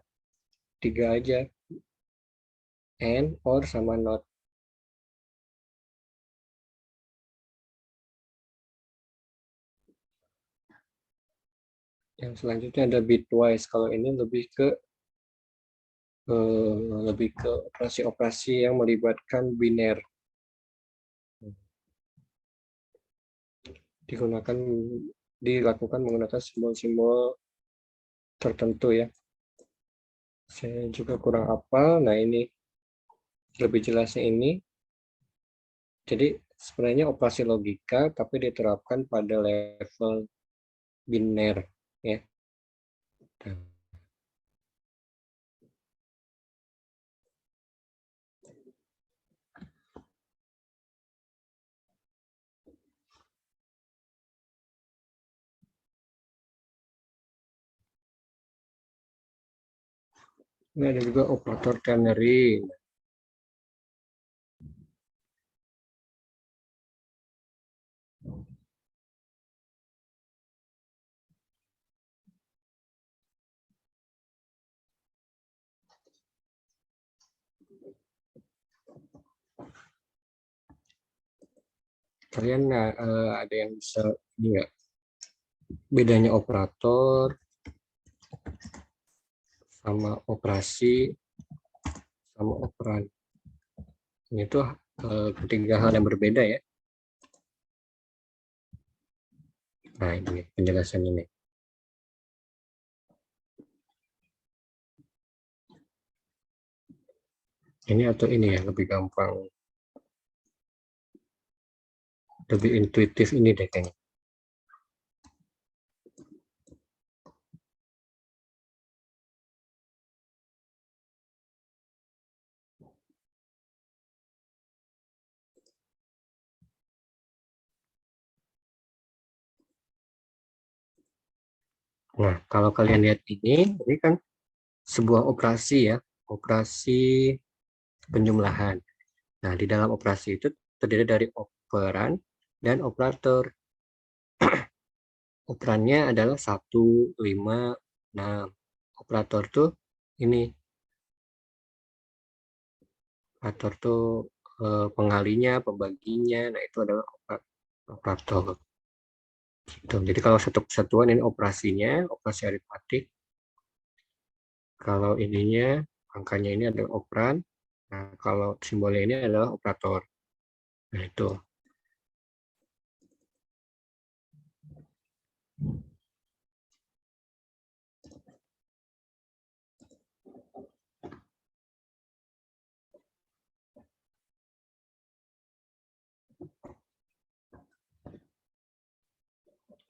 3 aja. And, or, sama not. Yang selanjutnya ada bitwise. Kalau ini lebih ke operasi-operasi yang melibatkan biner. Dilakukan menggunakan simbol-simbol tertentu ya. Saya juga kurang hafal. Nah, ini lebih jelasnya ini. Jadi sebenarnya operasi logika tapi diterapkan pada level biner ya. Ini ada juga operator ternary. Kalian ada yang bisa ini nggak? Bedanya operator sama operasi sama operan. Ini tuh ketiga hal yang berbeda ya. Nah, ini penjelasan ini. Ini atau ini ya, lebih gampang. Lebih intuitif ini deh kayaknya. Nah, kalau kalian lihat ini kan sebuah operasi ya, operasi penjumlahan. Nah, di dalam operasi itu terdiri dari operan dan operator. Operannya adalah 1, 5, 6. Operator tuh ini. Operator tuh pengalinya, pembaginya. Nah, itu adalah operator. Gitu. Jadi kalau satu kesatuan ini operasinya, operasi aritmatik. Kalau ininya, angkanya ini adalah operan. Nah, kalau simbolnya ini adalah operator. Nah, itu.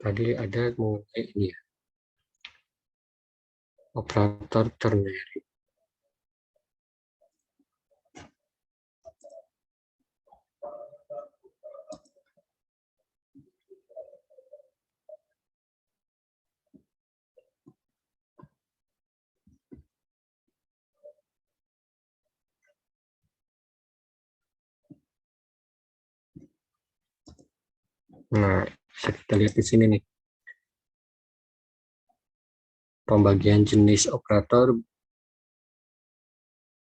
Tadi ada mengenai ini ya, operator ternary. Nah, bisa kita lihat di sini nih. Pembagian jenis operator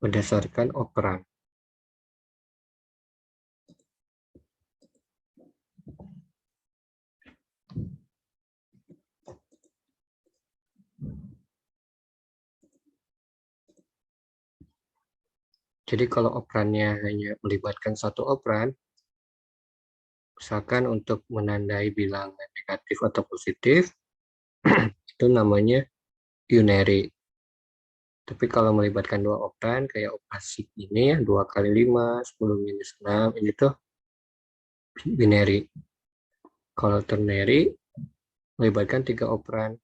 berdasarkan operan. Jadi kalau operannya hanya melibatkan satu operan, misalkan untuk menandai bilangan negatif atau positif, itu namanya unary. Tapi kalau melibatkan dua operan, kayak operasi ini ya, 2 kali 5, 10 minus 6, ini tuh binary. Kalau ternary, melibatkan 3 operan.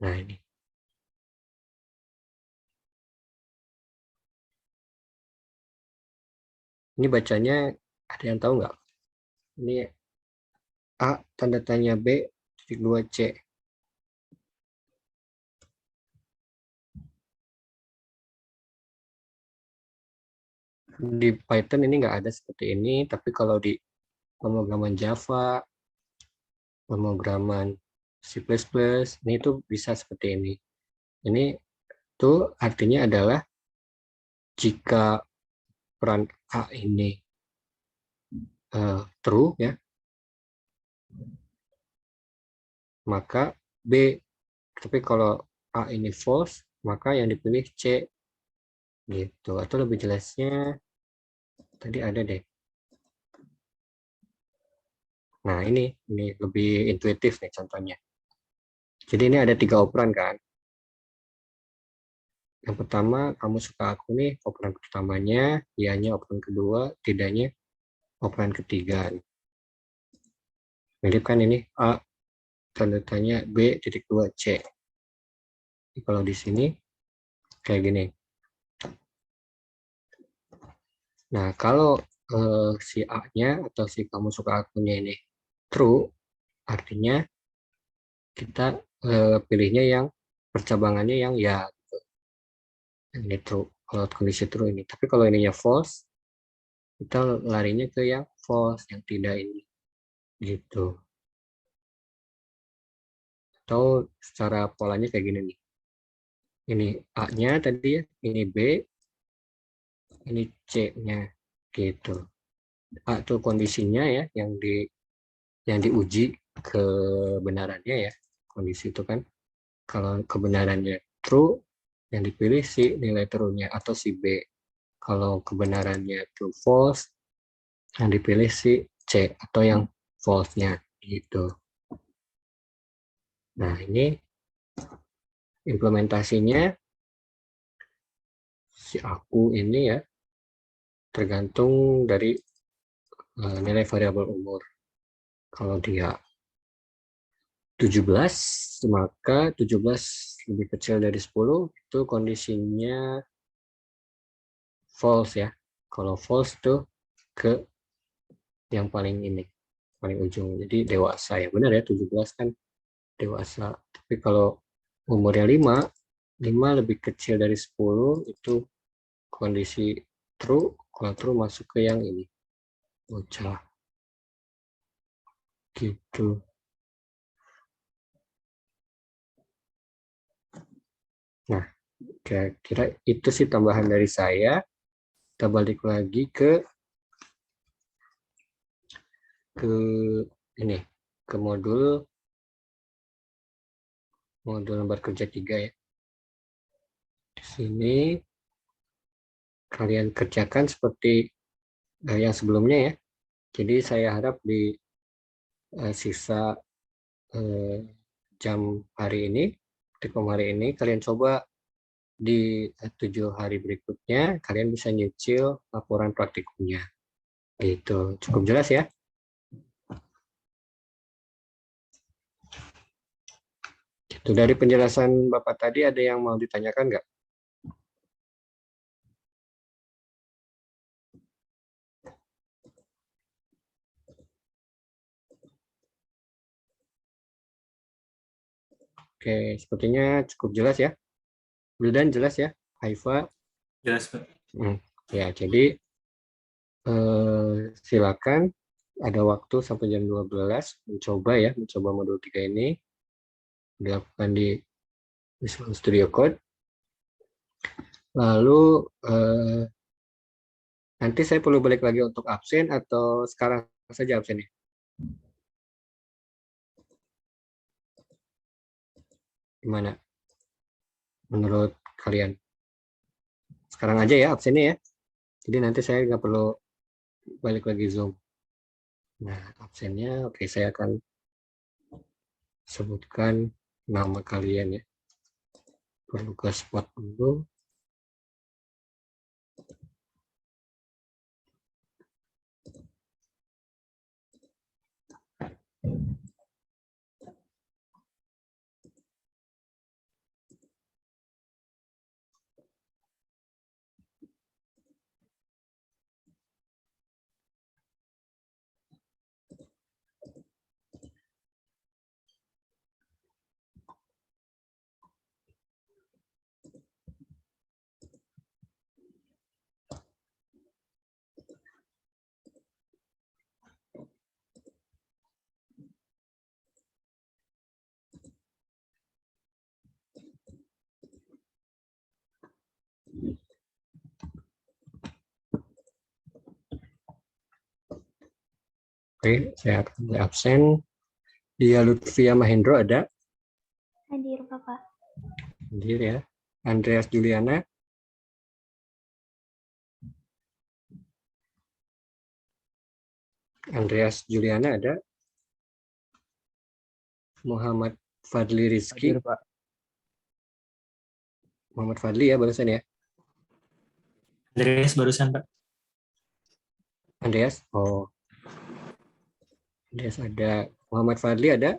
Nah, ini. Ini bacanya, ada yang tahu nggak? Ini A, tanda tanya B, titik 2 C. Di Python ini nggak ada seperti ini, tapi kalau di pemrograman Java, pemrograman C++, ini tuh bisa seperti ini. Ini tuh artinya adalah jika peran A ini true ya, maka B. Tapi kalau A ini false, maka yang dipilih C. Gitu. Atau lebih jelasnya, tadi ada deh. Nah, ini lebih intuitif nih contohnya. Jadi ini ada 3 operan kan. Yang pertama, kamu suka aku nih, operan pertamanya, ianya operan kedua, tidaknya operan ketiga. Mirip kan ini, A, tanda tanya, B, titik 2, C. Jadi kalau di sini, kayak gini. Nah, kalau si A-nya atau si kamu suka akunya ini true, artinya kita pilihnya yang percabangannya yang ya, gitu. Ini true, kalau kondisi true ini. Tapi kalau ininya false, kita larinya ke yang false, yang tidak ini. Gitu. Atau secara polanya kayak gini nih. Ini A-nya tadi ya, ini B, ini C-nya. Gitu. A itu kondisinya ya, yang diuji kebenarannya ya. Kondisi itu kan. Kalau kebenarannya true, yang dipilih si nilai true-nya atau si B. Kalau kebenarannya true false, yang dipilih si C atau yang false-nya gitu. Nah, ini implementasinya si aku ini ya tergantung dari nilai variabel umur. Kalau dia 17, maka 17 lebih kecil dari 10 itu kondisinya false ya. Kalau false tuh ke yang paling ini, paling ujung. Jadi dewasa ya. Benar ya, 17 kan dewasa. Tapi kalau umurnya 5 lebih kecil dari 10 itu kondisi true. Kalau true masuk ke yang ini, bocah. Gitu. Nah, kira-kira itu sih tambahan dari saya. Kita balik lagi ke ini ke modul lembar kerja 3 ya. Di sini kalian kerjakan seperti yang sebelumnya ya. Jadi saya harap di sisa jam hari ini, Tikom hari ini, kalian coba di 7 hari berikutnya, kalian bisa nyicil laporan praktikumnya. Gitu. Cukup jelas ya? Itu dari penjelasan Bapak tadi, ada yang mau ditanyakan nggak? Oke, sepertinya cukup jelas ya. Wildan jelas ya? Haifa? Jelas, Pak. Ya, jadi silakan ada waktu sampai jam 12 mencoba modul 3 ini dilakukan di Visual Studio Code. Lalu nanti saya perlu balik lagi untuk absen atau sekarang saja absennya? Gimana? Menurut kalian? Sekarang aja ya absennya ya. Jadi nanti saya nggak perlu balik lagi Zoom. Nah, absennya oke, saya akan sebutkan nama kalian ya. Perlu ke spot dulu. Oke, saya akan absen. Dia Lutfia Mahendro ada? Hadir, Bapak. Hadir ya. Andreas Juliana? Andreas Juliana ada? Muhammad Fadli Rizky? Hadir, Pak. Muhammad Fadli ya barusan ya? Andreas barusan, Pak. Andreas? Oh. Andreas ada. Muhammad Fadli ada?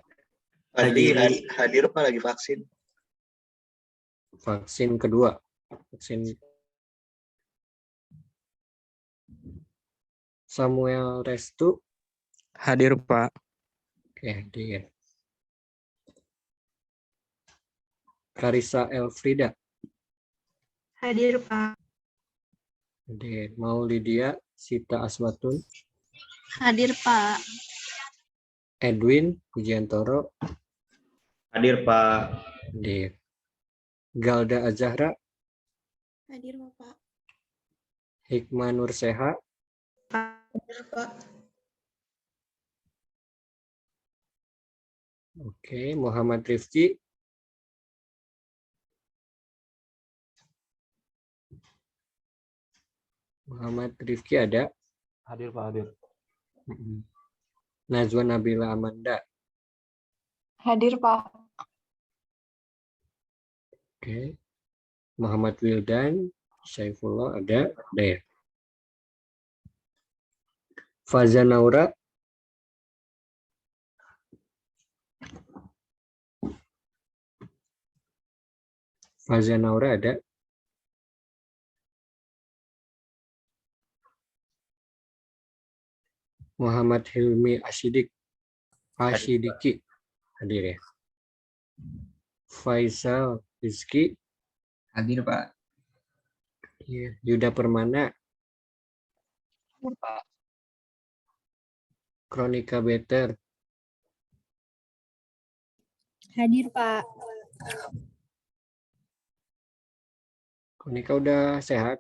Hadir Pak, lagi vaksin. Vaksin kedua. Vaksin Samuel Restu? Hadir, Pak. Oke, hadir. Karissa Elfrida? Hadir, Pak. Hadir. Maulidia Sita Aswatun? Hadir, Pak. Edwin Pujiantoro? Hadir, Pak. Hadir. Galda Azahra? Hadir, Bapak. Hikmah Nurseha? Hadir, Pak. Oke, Muhammad Rifki? Muhammad Rifki ada? Hadir, Pak. Hadir. Najwa Nabila Amanda? Hadir, Pak. Oke. Muhammad Wildan? Saifullah ada? Ada ya? Faza Naura? Faza Naura ada? Muhammad Hilmi Asyidiki hadir ya? Faisal Rizky? Hadir, Pak. Yuda Permana? Hadir, Pak. Kronika Better? Hadir, Pak. Kronika udah sehat?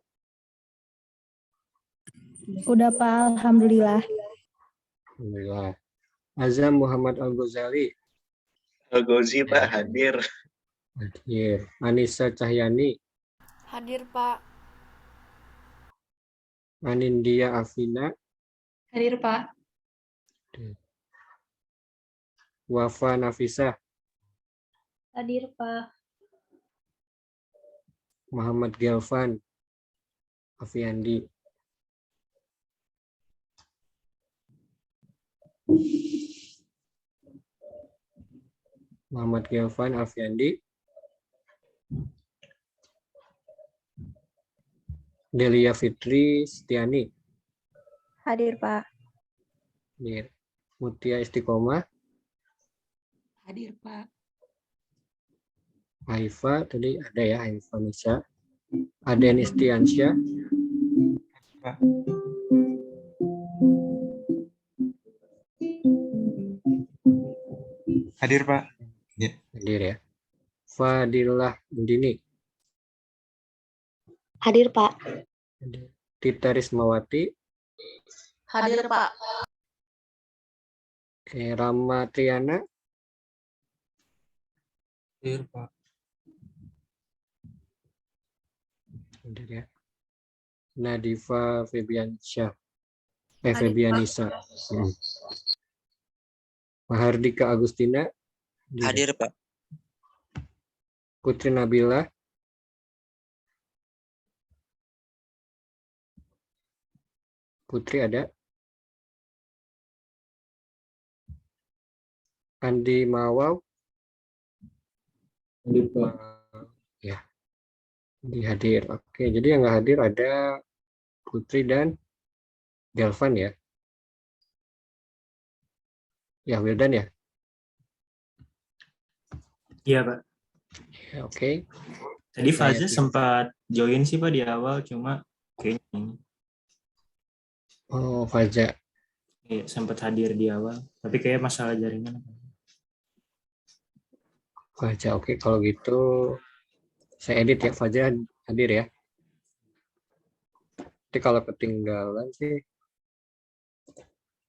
Udah, Pak. Alhamdulillah. Alhamdulillah. Azam Muhammad Al-Ghazali. Al-Ghozi Pak hadir. Hadir. Anissa Cahyani. Hadir, Pak. Anindya Afina. Hadir, Pak. Wafa Nafisah. Hadir, Pak. Muhammad Gelvan Afiandi. Muhammad Gelvan Afiandi. Delia Fitri Setiani. Hadir, Pak. Hadir. Mutia Istiqomah. Hadir, Pak. Haifa tadi ada ya, Haifa Nisa. Aden Istiansyah. Pak. Hadir, Pak. Hadir ya. Fadilah Undini. Hadir, Pak. Hadir. Tita Rismawati. Hadir, Pak. Oke, Rama Triana. Hadir, Pak. Hadir ya. Nadifa Febiansyah. Hadir, Febianisa. Mahardika Agustina. Hadir, Pak. Putri Nabila. Putri ada. Andi Mawaw. Ya. Andi hadir. Oke, jadi yang nggak hadir ada Putri dan Gelvan ya. Ya, Wildan ya. Iya, Pak. Ya, oke. Tadi Saya Faza tuh- sempat join sih, Pak, di awal, cuma kayaknya Oh, Faza. sempat hadir di awal. Tapi kayak masalah jaringan. Faza, oke. Kalau gitu saya edit ya, Faza hadir ya. Tapi kalau ketinggalan sih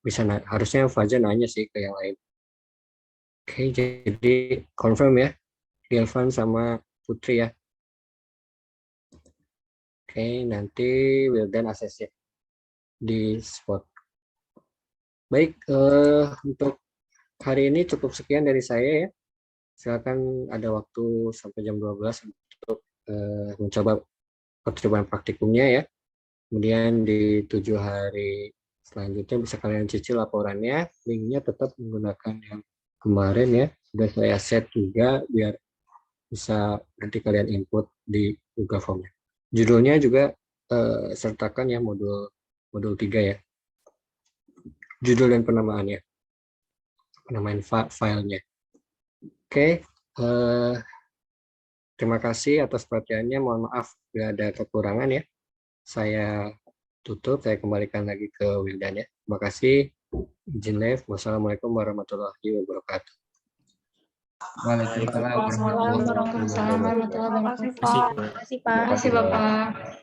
bisa harusnya Faza nanya sih ke yang lain. Oke, jadi confirm ya. Gelvan sama Putri ya. Oke, nanti Wildan akses ya di spot. Baik, untuk hari ini cukup sekian dari saya ya. Silakan ada waktu sampai jam 12 untuk mencoba percobaan praktikumnya ya. Kemudian di 7 hari selanjutnya bisa kalian cicil laporannya. Linknya tetap menggunakan yang kemarin ya. Sudah saya set juga biar bisa nanti kalian input di Google Form-nya. Judulnya juga sertakan ya modul 3 ya. Judul dan penamaannya. Penamaan filenya. Oke. Terima kasih atas perhatiannya. Mohon maaf bila ada kekurangan ya. Saya tutup, saya kembalikan lagi ke Wildan ya. Terima kasih. Izin live. Wassalamualaikum warahmatullahi wabarakatuh. Waalaikumsalam Waalaikumsalam warahmatullahi wabarakatuh. Terima kasih, Pak. Terima kasih, Pak. Terima kasih, Bapak.